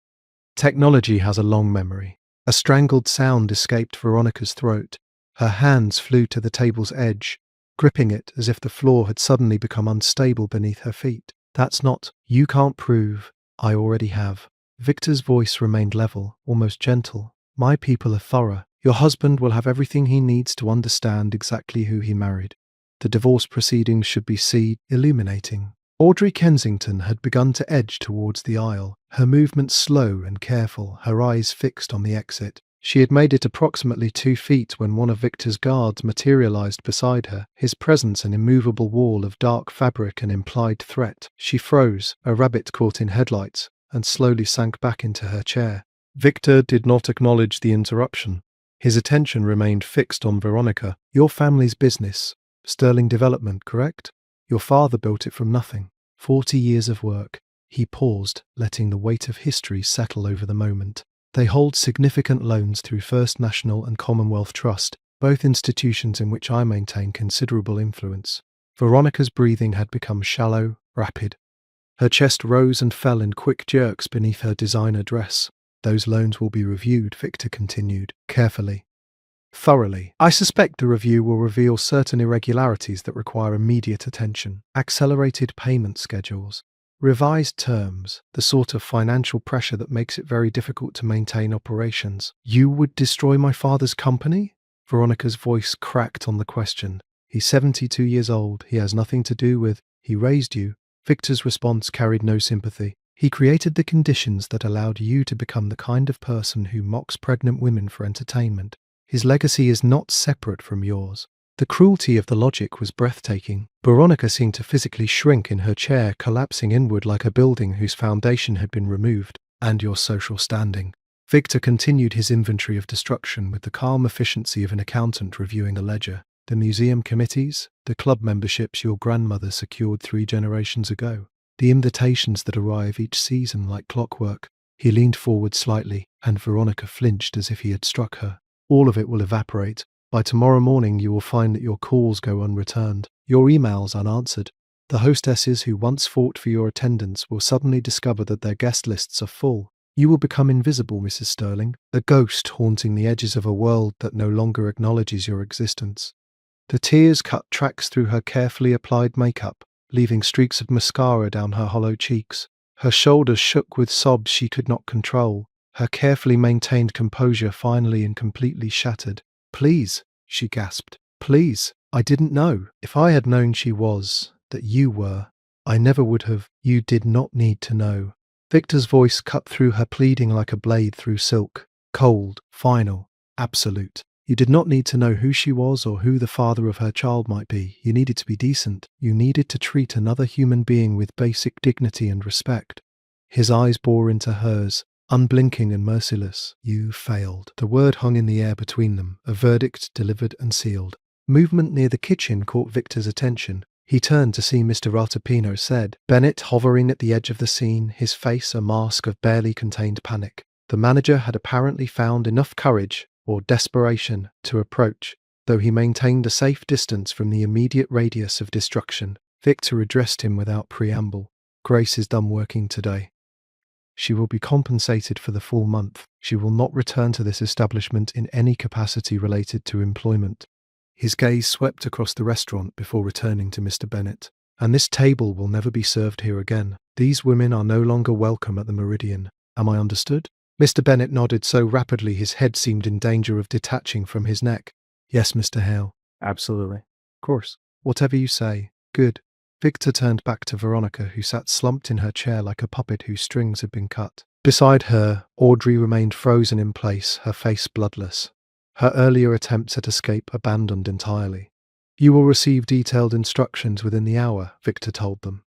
Technology has a long memory. A strangled sound escaped Veronica's throat. Her hands flew to the table's edge, gripping it as if the floor had suddenly become unstable beneath her feet. That's not. You can't prove. I already have. Victor's voice remained level, almost gentle. My people are thorough. Your husband will have everything he needs to understand exactly who he married. The divorce proceedings should be illuminating. Audrey Kensington had begun to edge towards the aisle, her movements slow and careful, her eyes fixed on the exit. She had made it approximately 2 feet when one of Victor's guards materialized beside her, his presence an immovable wall of dark fabric and implied threat. She froze, a rabbit caught in headlights, and slowly sank back into her chair. Victor did not acknowledge the interruption. His attention remained fixed on Veronica. Your family's business, Sterling Development, correct? Your father built it from nothing. 40 years of work. He paused, letting the weight of history settle over the moment. They hold significant loans through First National and Commonwealth Trust, both institutions in which I maintain considerable influence. Veronica's breathing had become shallow, rapid. Her chest rose and fell in quick jerks beneath her designer dress. Those loans will be reviewed, Victor continued, carefully. Thoroughly. I suspect the review will reveal certain irregularities that require immediate attention. Accelerated payment schedules. Revised terms, the sort of financial pressure that makes it very difficult to maintain operations. You would destroy my father's company? Veronica's voice cracked on the question. He's 72 years old. He has nothing to do with... He raised you. Victor's response carried no sympathy. He created the conditions that allowed you to become the kind of person who mocks pregnant women for entertainment. His legacy is not separate from yours. The cruelty of the logic was breathtaking. Veronica seemed to physically shrink in her chair, collapsing inward like a building whose foundation had been removed. And your social standing. Victor continued his inventory of destruction with the calm efficiency of an accountant reviewing a ledger. The museum committees, the club memberships your grandmother secured 3 generations ago, the invitations that arrive each season like clockwork. He leaned forward slightly, and Veronica flinched as if he had struck her. All of it will evaporate. By tomorrow morning you will find that your calls go unreturned, your emails unanswered. The hostesses who once fought for your attendance will suddenly discover that their guest lists are full. You will become invisible, Mrs. Sterling, a ghost haunting the edges of a world that no longer acknowledges your existence. The tears cut tracks through her carefully applied makeup, leaving streaks of mascara down her hollow cheeks. Her shoulders shook with sobs she could not control. Her carefully maintained composure finally and completely shattered. Please, she gasped. Please, I didn't know. If I had known she was, that you were, I never would have. You did not need to know. Victor's voice cut through her pleading like a blade through silk. Cold, final, absolute. You did not need to know who she was or who the father of her child might be. You needed to be decent. You needed to treat another human being with basic dignity and respect. His eyes bore into hers, unblinking and merciless. You failed. The word hung in the air between them, a verdict delivered and sealed. Movement near the kitchen caught Victor's attention. He turned to see Mr. Ratapino said, Bennett hovering at the edge of the scene, his face a mask of barely contained panic. The manager had apparently found enough courage or desperation to approach, though he maintained a safe distance from the immediate radius of destruction. Victor addressed him without preamble. Grace is done working today. She will be compensated for the full month. She will not return to this establishment in any capacity related to employment. His gaze swept across the restaurant before returning to Mr. Bennett. And this table will never be served here again. These women are no longer welcome at the Meridian. Am I understood? Mr. Bennett nodded so rapidly his head seemed in danger of detaching from his neck. Yes, Mr. Hale. Absolutely. Of course. Whatever you say. Good. Victor turned back to Veronica, who sat slumped in her chair like a puppet whose strings had been cut. Beside her, Audrey remained frozen in place, her face bloodless. Her earlier attempts at escape abandoned entirely. You will receive detailed instructions within the hour, Victor told them.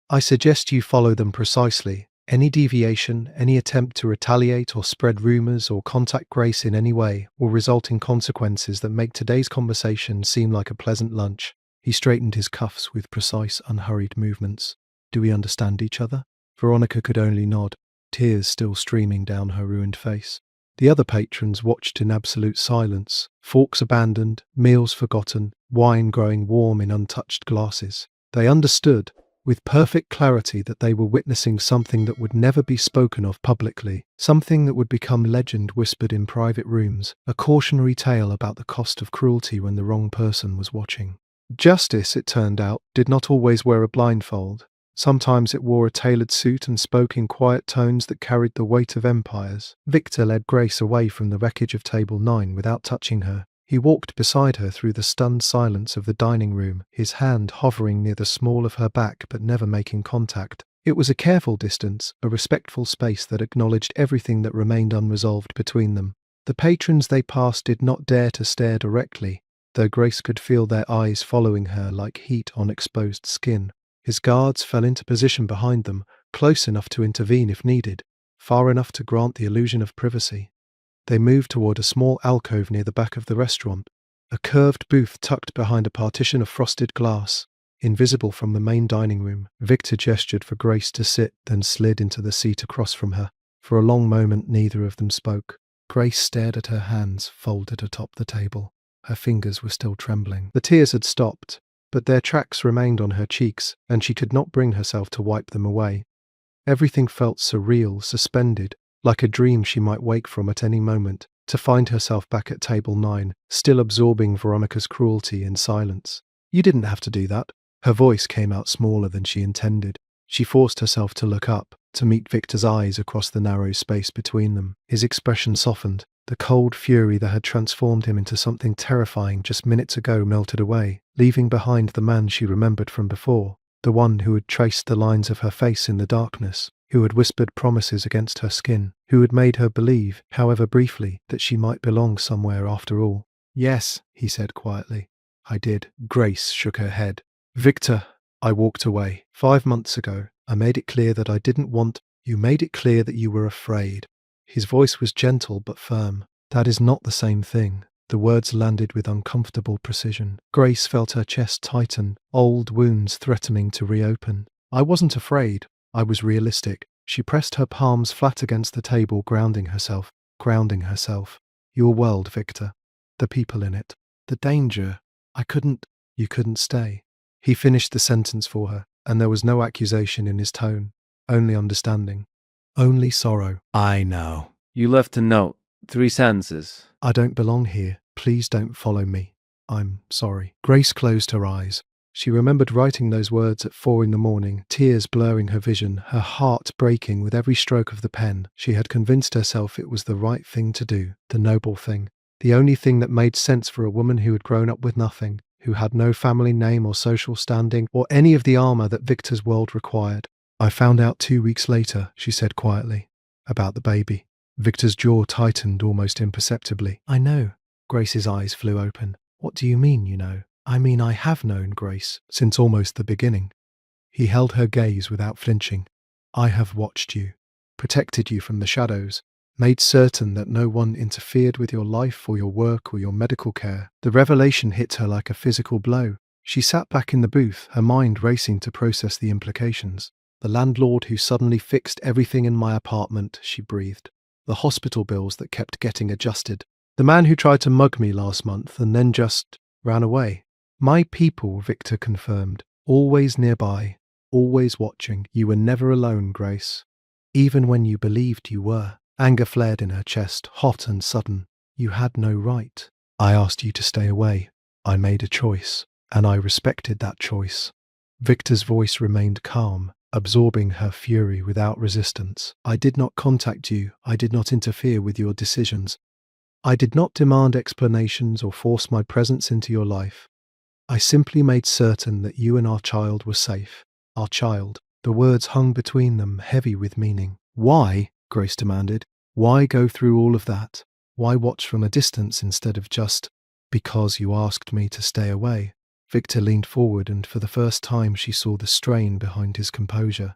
I suggest you follow them precisely. Any deviation, any attempt to retaliate or spread rumours or contact Grace in any way will result in consequences that make today's conversation seem like a pleasant lunch. He straightened his cuffs with precise, unhurried movements. Do we understand each other? Veronica could only nod, tears still streaming down her ruined face. The other patrons watched in absolute silence, forks abandoned, meals forgotten, wine growing warm in untouched glasses. They understood, with perfect clarity, that they were witnessing something that would never be spoken of publicly, something that would become legend whispered in private rooms, a cautionary tale about the cost of cruelty when the wrong person was watching. Justice, it turned out, did not always wear a blindfold. Sometimes it wore a tailored suit and spoke in quiet tones that carried the weight of empires. Victor led Grace away from the wreckage of Table 9 without touching her. He walked beside her through the stunned silence of the dining room, his hand hovering near the small of her back but never making contact. It was a careful distance, a respectful space that acknowledged everything that remained unresolved between them. The patrons they passed did not dare to stare directly, though Grace could feel their eyes following her like heat on exposed skin. His guards fell into position behind them, close enough to intervene if needed, far enough to grant the illusion of privacy. They moved toward a small alcove near the back of the restaurant, a curved booth tucked behind a partition of frosted glass, invisible from the main dining room. Victor gestured for Grace to sit, then slid into the seat across from her. For a long moment neither of them spoke. Grace stared at her hands folded atop the table. Her fingers were still trembling. The tears had stopped, but their tracks remained on her cheeks, and she could not bring herself to wipe them away. Everything felt surreal, suspended, like a dream she might wake from at any moment, to find herself back at Table 9, still absorbing Veronica's cruelty in silence. You didn't have to do that. Her voice came out smaller than she intended. She forced herself to look up, to meet Victor's eyes across the narrow space between them. His expression softened. The cold fury that had transformed him into something terrifying just minutes ago melted away, leaving behind the man she remembered from before, the one who had traced the lines of her face in the darkness, who had whispered promises against her skin, who had made her believe, however briefly, that she might belong somewhere after all. Yes, he said quietly. I did. Grace shook her head. Victor, I walked away. 5 months ago, I made it clear that I didn't want. You made it clear that you were afraid. His voice was gentle but firm. That is not the same thing. The words landed with uncomfortable precision. Grace felt her chest tighten, old wounds threatening to reopen. I wasn't afraid. I was realistic. She pressed her palms flat against the table, grounding herself. Your world, Victor. The people in it. The danger. You couldn't stay. He finished the sentence for her, and there was no accusation in his tone, only understanding. Only sorrow. I know. You left a note. 3 sentences. I don't belong here. Please don't follow me. I'm sorry. Grace closed her eyes. She remembered writing those words at 4 a.m, tears blurring her vision, her heart breaking with every stroke of the pen. She had convinced herself it was the right thing to do, the noble thing, the only thing that made sense for a woman who had grown up with nothing, who had no family name or social standing, or any of the armor that Victor's world required. I found out 2 weeks later, she said quietly, about the baby. Victor's jaw tightened almost imperceptibly. I know. Grace's eyes flew open. What do you mean, you know? I mean, I have known, Grace, since almost the beginning. He held her gaze without flinching. I have watched you, protected you from the shadows, made certain that no one interfered with your life or your work or your medical care. The revelation hit her like a physical blow. She sat back in the booth, her mind racing to process the implications. The landlord who suddenly fixed everything in my apartment, she breathed. The hospital bills that kept getting adjusted. The man who tried to mug me last month and then just ran away. My people, Victor confirmed, always nearby, always watching. You were never alone, Grace. Even when you believed you were. Anger flared in her chest, hot and sudden. You had no right. I asked you to stay away. I made a choice, and I respected that choice. Victor's voice remained calm, absorbing her fury without resistance. I did not contact you. I did not interfere with your decisions. I did not demand explanations or force my presence into your life. I simply made certain that you and our child were safe. Our child. The words hung between them, heavy with meaning. Why? Grace demanded. Why go through all of that? Why watch from a distance instead of just, because you asked me to stay away? Victor leaned forward, and for the first time she saw the strain behind his composure.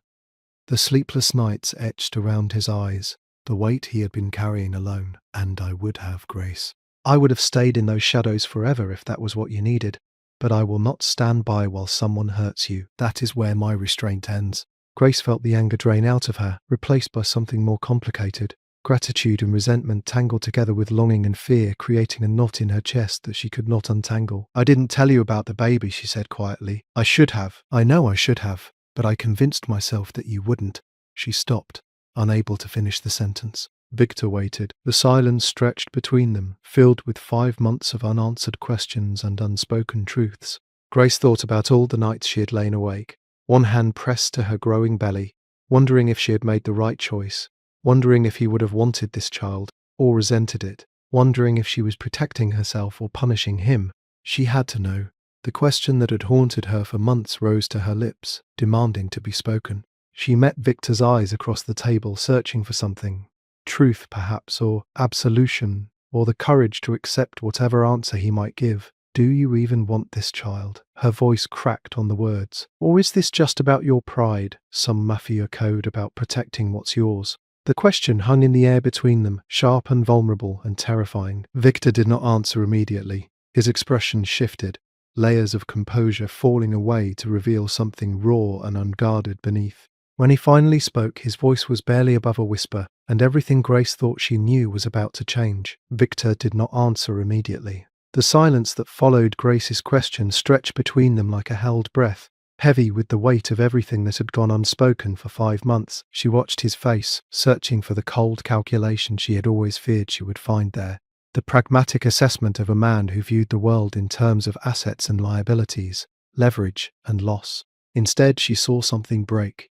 The sleepless nights etched around his eyes, the weight he had been carrying alone. And I would have, Grace. I would have stayed in those shadows forever if that was what you needed. But I will not stand by while someone hurts you. That is where my restraint ends. Grace felt the anger drain out of her, replaced by something more complicated. Gratitude and resentment tangled together with longing and fear, creating a knot in her chest that she could not untangle. I didn't tell you about the baby, she said quietly. I should have. I know I should have. But I convinced myself that you wouldn't. She stopped, unable to finish the sentence. Victor waited. The silence stretched between them, filled with 5 months of unanswered questions and unspoken truths. Grace thought about all the nights she had lain awake, one hand pressed to her growing belly, wondering if she had made the right choice, wondering if he would have wanted this child, or resented it, wondering if she was protecting herself or punishing him. She had to know. The question that had haunted her for months rose to her lips, demanding to be spoken. She met Victor's eyes across the table, searching for something. Truth, perhaps, or absolution, or the courage to accept whatever answer he might give. Do you even want this child? Her voice cracked on the words. Or is this just about your pride, some Mafia code about protecting what's yours? The question hung in the air between them, sharp and vulnerable and terrifying. Victor did not answer immediately. His expression shifted, layers of composure falling away to reveal something raw and unguarded beneath. When he finally spoke, his voice was barely above a whisper, and everything Grace thought she knew was about to change. Victor did not answer immediately. The silence that followed Grace's question stretched between them like a held breath, heavy with the weight of everything that had gone unspoken for 5 months. She watched his face, searching for the cold calculation she had always feared she would find there. The pragmatic assessment of a man who viewed the world in terms of assets and liabilities, leverage and loss. Instead, she saw something break.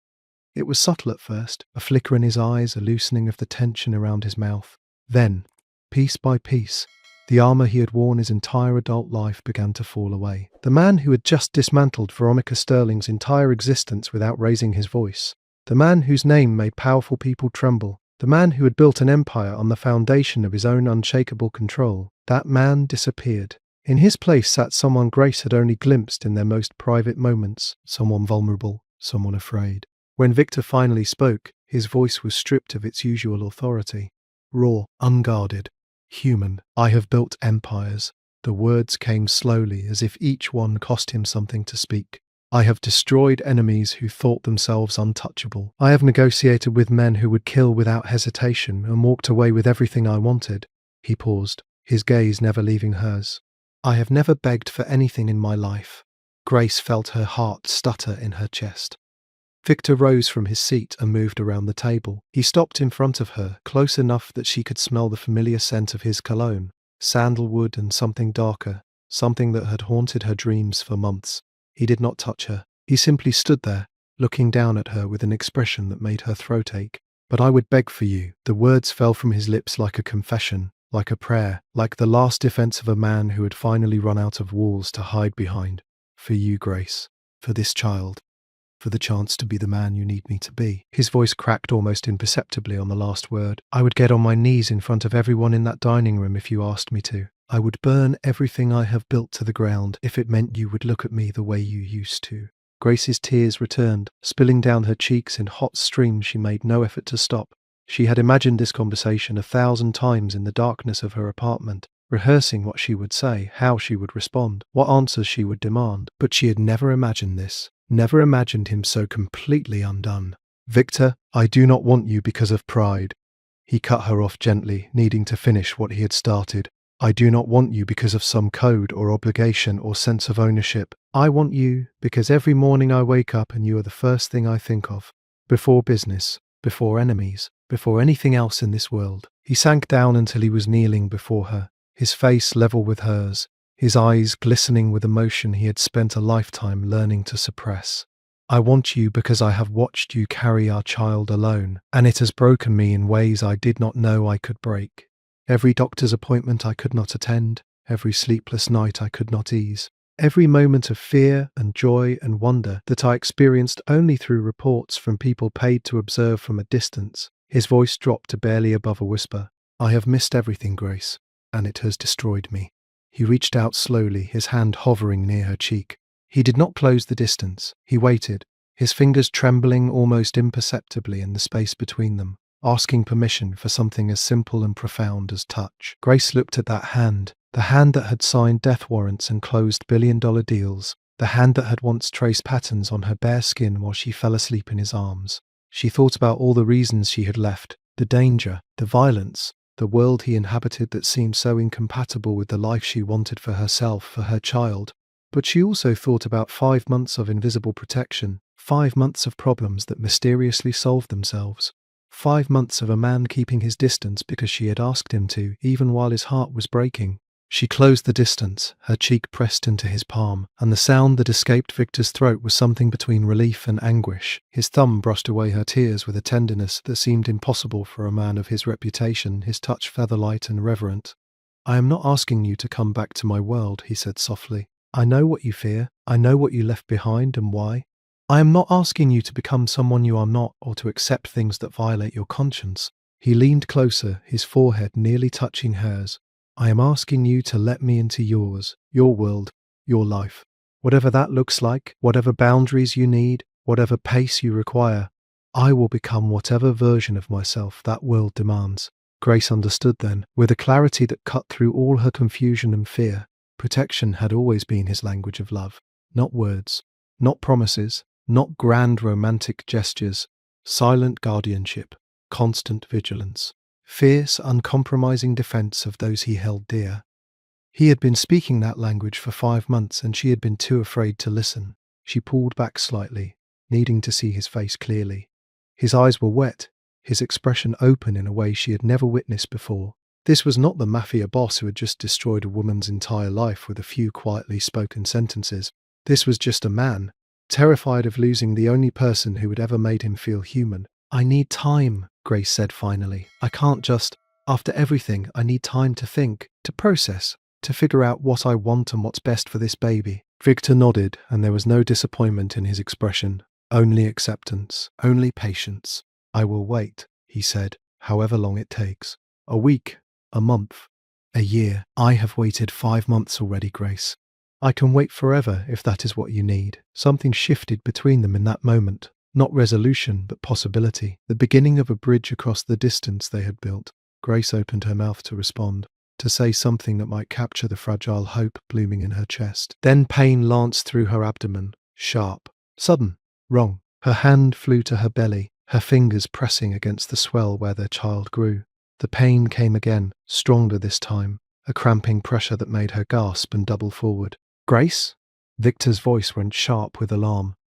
It was subtle at first, a flicker in his eyes, a loosening of the tension around his mouth. Then, piece by piece, the armor he had worn his entire adult life began to fall away. The man who had just dismantled Veronica Sterling's entire existence without raising his voice. The man whose name made powerful people tremble. The man who had built an empire on the foundation of his own unshakable control. That man disappeared. In his place sat someone Grace had only glimpsed in their most private moments. Someone vulnerable, someone afraid. When Victor finally spoke, his voice was stripped of its usual authority. Raw, unguarded. Human. I have built empires. The words came slowly, as if each one cost him something to speak. I have destroyed enemies who thought themselves untouchable. I have negotiated with men who would kill without hesitation and walked away with everything I wanted. He paused, his gaze never leaving hers. I have never begged for anything in my life. Grace felt her heart stutter in her chest. Victor rose from his seat and moved around the table. He stopped in front of her, close enough that she could smell the familiar scent of his cologne, sandalwood and something darker, something that had haunted her dreams for months. He did not touch her. He simply stood there, looking down at her with an expression that made her throat ache. But I would beg for you. The words fell from his lips like a confession, like a prayer, like the last defense of a man who had finally run out of walls to hide behind. For you, Grace. For this child. For the chance to be the man you need me to be. His voice cracked almost imperceptibly on the last word. I would get on my knees in front of everyone in that dining room if you asked me to. I would burn everything I have built to the ground if it meant you would look at me the way you used to." Grace's tears returned, spilling down her cheeks in hot streams she made no effort to stop. She had imagined this conversation 1,000 times in the darkness of her apartment, rehearsing what she would say, how she would respond, what answers she would demand. But she had never imagined this, never imagined him so completely undone. "Victor, I do not want you because of pride." He cut her off gently, needing to finish what he had started. "I do not want you because of some code or obligation or sense of ownership. I want you because every morning I wake up and you are the first thing I think of. Before business, before enemies, before anything else in this world." He sank down until he was kneeling before her, his face level with hers, his eyes glistening with emotion he had spent a lifetime learning to suppress. "I want you because I have watched you carry our child alone, and it has broken me in ways I did not know I could break. Every doctor's appointment I could not attend, every sleepless night I could not ease, every moment of fear and joy and wonder that I experienced only through reports from people paid to observe from a distance." His voice dropped to barely above a whisper. "I have missed everything, Grace, and it has destroyed me." He reached out slowly, his hand hovering near her cheek. He did not close the distance. He waited, his fingers trembling almost imperceptibly in the space between them, asking permission for something as simple and profound as touch. Grace looked at that hand, the hand that had signed death warrants and closed billion-dollar deals, the hand that had once traced patterns on her bare skin while she fell asleep in his arms. She thought about all the reasons she had left, the danger, the violence, the world he inhabited that seemed so incompatible with the life she wanted for herself, for her child. But she also thought about 5 months of invisible protection, 5 months of problems that mysteriously solved themselves, 5 months of a man keeping his distance because she had asked him to, even while his heart was breaking. She closed the distance, her cheek pressed into his palm, and the sound that escaped Victor's throat was something between relief and anguish. His thumb brushed away her tears with a tenderness that seemed impossible for a man of his reputation, his touch featherlight and reverent. "I am not asking you to come back to my world," he said softly. "I know what you fear. I know what you left behind and why. I am not asking you to become someone you are not or to accept things that violate your conscience." He leaned closer, his forehead nearly touching hers. "I am asking you to let me into yours, your world, your life. Whatever that looks like, whatever boundaries you need, whatever pace you require, I will become whatever version of myself that world demands." Grace understood then, with a clarity that cut through all her confusion and fear. Protection had always been his language of love. Not words, not promises, not grand romantic gestures. Silent guardianship, constant vigilance. Fierce, uncompromising defense of those he held dear. He had been speaking that language for 5 months and she had been too afraid to listen. She pulled back slightly, needing to see his face clearly. His eyes were wet, his expression open in a way she had never witnessed before. This was not the Mafia boss who had just destroyed a woman's entire life with a few quietly spoken sentences. This was just a man, terrified of losing the only person who had ever made him feel human. "I need time," Grace said finally. "I can't just, after everything, I need time to think, to process, to figure out what I want and what's best for this baby." Victor nodded, and there was no disappointment in his expression, only acceptance, only patience. "I will wait," he said, "however long it takes. A week, a month, a year. I have waited 5 months already, Grace. I can wait forever if that is what you need." Something shifted between them in that moment. Not resolution, but possibility. The beginning of a bridge across the distance they had built. Grace opened her mouth to respond, to say something that might capture the fragile hope blooming in her chest. Then pain lanced through her abdomen, sharp, sudden, wrong. Her hand flew to her belly, her fingers pressing against the swell where their child grew. The pain came again, stronger this time, a cramping pressure that made her gasp and double forward. "Grace?" Victor's voice went sharp with alarm.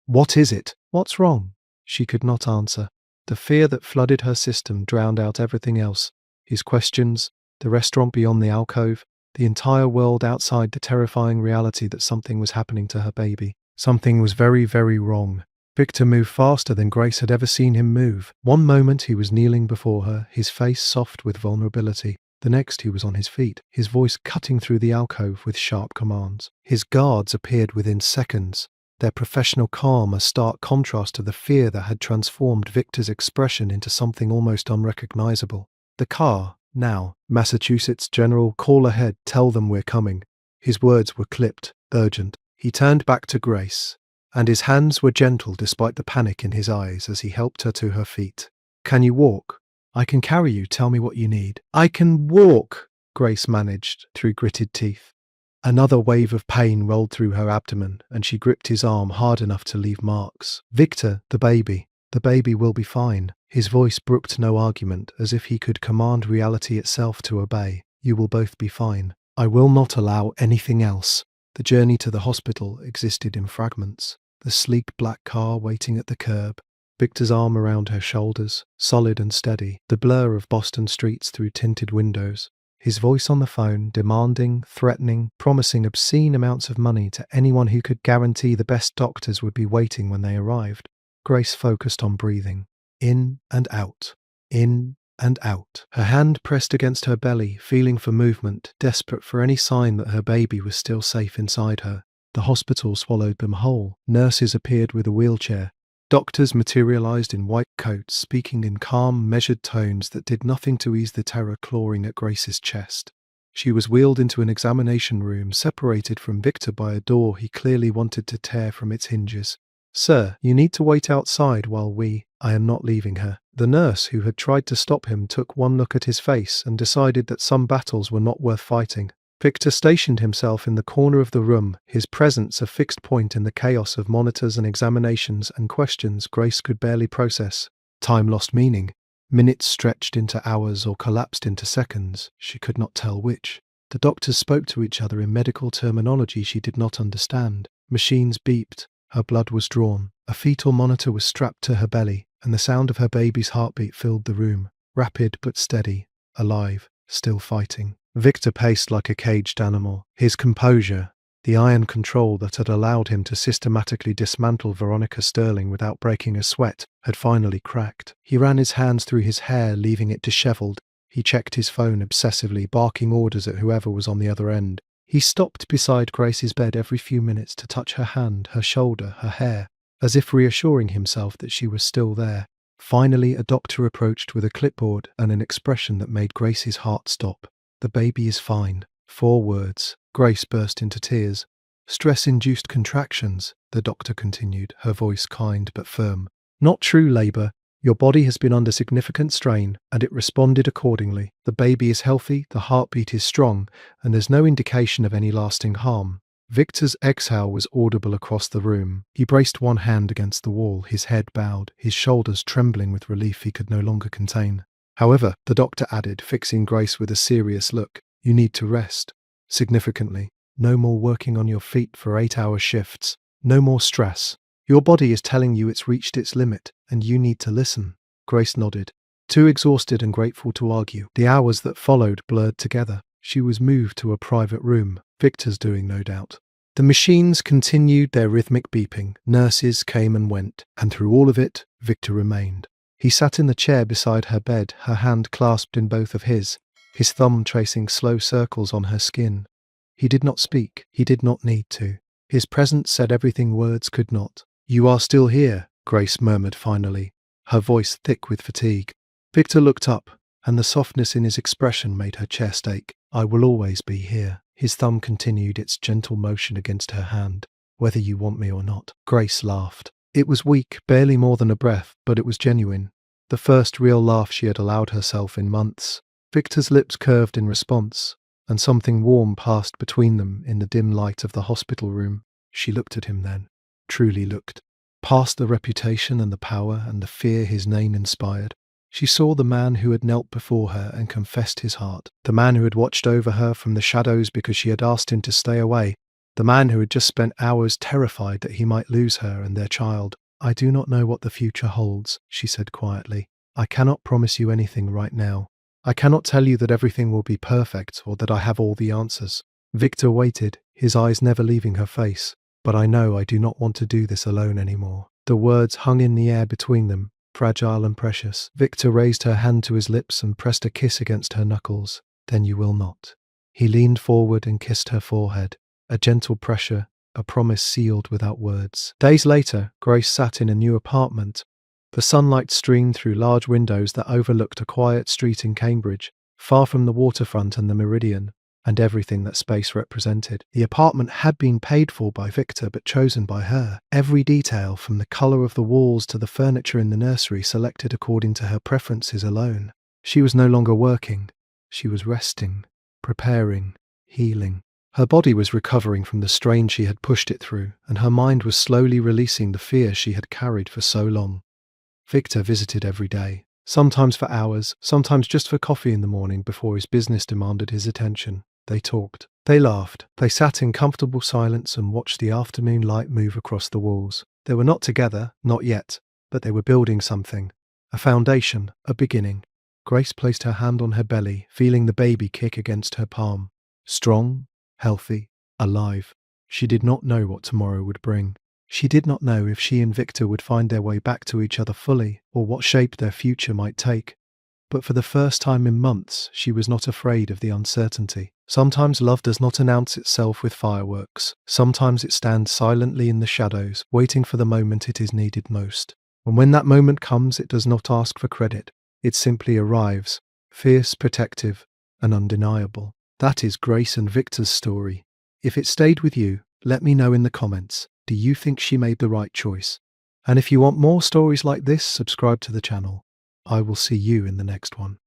"What is it? What's wrong?" She could not answer. The fear that flooded her system drowned out everything else. His questions, the restaurant beyond the alcove, the entire world outside the terrifying reality that something was happening to her baby. Something was very, very wrong. Victor moved faster than Grace had ever seen him move. One moment he was kneeling before her, his face soft with vulnerability. The next he was on his feet, his voice cutting through the alcove with sharp commands. His guards appeared within seconds, their professional calm a stark contrast to the fear that had transformed Victor's expression into something almost unrecognizable. The car, Now, Massachusetts General, call ahead, tell them we're coming. His words were clipped, urgent. He turned back to Grace, and his hands were gentle despite the panic in his eyes as he helped her to her feet. Can you walk? I can carry you, tell me what you need. I can walk, Grace managed through gritted teeth. Another wave of pain rolled through her abdomen, and she gripped his arm hard enough to leave marks. Victor, the baby will be fine. His voice brooked no argument, as if he could command reality itself to obey. You will both be fine. I will not allow anything else. The journey to the hospital existed in fragments. The sleek black car waiting at the curb, Victor's arm around her shoulders, solid and steady, the blur of Boston streets through tinted windows. His voice on the phone, demanding, threatening, promising obscene amounts of money to anyone who could guarantee the best doctors would be waiting when they arrived. Grace focused on breathing. In and out. In and out. Her hand pressed against her belly, feeling for movement, desperate for any sign that her baby was still safe inside her. The hospital swallowed them whole. Nurses appeared with a wheelchair. Doctors materialized in white coats, speaking in calm, measured tones that did nothing to ease the terror clawing at Grace's chest. She was wheeled into an examination room, separated from Victor by a door he clearly wanted to tear from its hinges. Sir, you need to wait outside while I am not leaving her. The nurse, who had tried to stop him, took one look at his face and decided that some battles were not worth fighting. Victor stationed himself in the corner of the room, his presence a fixed point in the chaos of monitors and examinations and questions Grace could barely process. Time lost meaning. Minutes stretched into hours or collapsed into seconds. She could not tell which. The doctors spoke to each other in medical terminology she did not understand. Machines beeped. Her blood was drawn. A fetal monitor was strapped to her belly, and the sound of her baby's heartbeat filled the room. Rapid but steady. Alive. Still fighting. Victor paced like a caged animal. His composure, the iron control that had allowed him to systematically dismantle Veronica Sterling without breaking a sweat, had finally cracked. He ran his hands through his hair, leaving it disheveled. He checked his phone obsessively, barking orders at whoever was on the other end. He stopped beside Grace's bed every few minutes to touch her hand, her shoulder, her hair, as if reassuring himself that she was still there. Finally, a doctor approached with a clipboard and an expression that made Grace's heart stop. The baby is fine. 4 words. Grace burst into tears. Stress-induced contractions, the doctor continued, her voice kind but firm. Not true labor. Your body has been under significant strain, and it responded accordingly. The baby is healthy, the heartbeat is strong, and there's no indication of any lasting harm. Victor's exhale was audible across the room. He braced one hand against the wall, his head bowed, his shoulders trembling with relief he could no longer contain. However, the doctor added, fixing Grace with a serious look, you need to rest. Significantly. No more working on your feet for 8-hour shifts. No more stress. Your body is telling you it's reached its limit, and you need to listen. Grace nodded, too exhausted and grateful to argue. The hours that followed blurred together. She was moved to a private room. Victor's doing, no doubt. The machines continued their rhythmic beeping. Nurses came and went, and through all of it, Victor remained. He sat in the chair beside her bed, her hand clasped in both of his thumb tracing slow circles on her skin. He did not speak. He did not need to. His presence said everything words could not. You are still here, Grace murmured finally, her voice thick with fatigue. Victor looked up, and the softness in his expression made her chest ache. I will always be here. His thumb continued its gentle motion against her hand. Whether you want me or not. Grace laughed. It was weak, barely more than a breath, but it was genuine. The first real laugh she had allowed herself in months. Victor's lips curved in response, and something warm passed between them in the dim light of the hospital room. She looked at him then, truly looked. Past the reputation and the power and the fear his name inspired, she saw the man who had knelt before her and confessed his heart, the man who had watched over her from the shadows because she had asked him to stay away, the man who had just spent hours terrified that he might lose her and their child. I do not know what the future holds, she said quietly. I cannot promise you anything right now. I cannot tell you that everything will be perfect or that I have all the answers. Victor waited, his eyes never leaving her face. But I know I do not want to do this alone anymore. The words hung in the air between them, fragile and precious. Victor raised her hand to his lips and pressed a kiss against her knuckles. Then you will not. He leaned forward and kissed her forehead. A gentle pressure, a promise sealed without words. Days later, Grace sat in a new apartment. The sunlight streamed through large windows that overlooked a quiet street in Cambridge. far from the waterfront and the meridian, and everything that space represented. The apartment had been paid for by Victor but chosen by her. Every detail, from the colour of the walls to the furniture in the nursery, selected according to her preferences alone. She was no longer working. She was resting, preparing, healing. Her body was recovering from the strain she had pushed it through, and her mind was slowly releasing the fear she had carried for so long. Victor visited every day, sometimes for hours, sometimes just for coffee in the morning before his business demanded his attention. They talked. They laughed. They sat in comfortable silence and watched the afternoon light move across the walls. They were not together, not yet, but they were building something. A foundation, a beginning. Grace placed her hand on her belly, feeling the baby kick against her palm. Strong, healthy, alive. She did not know what tomorrow would bring. She did not know if she and Victor would find their way back to each other fully, or what shape their future might take. But for the first time in months, she was not afraid of the uncertainty. Sometimes love does not announce itself with fireworks. Sometimes it stands silently in the shadows, waiting for the moment it is needed most. And when that moment comes, it does not ask for credit. It simply arrives, fierce, protective, and undeniable. That is Grace and Victor's story. If it stayed with you, let me know in the comments. Do you think she made the right choice? And if you want more stories like this, subscribe to the channel. I will see you in the next one.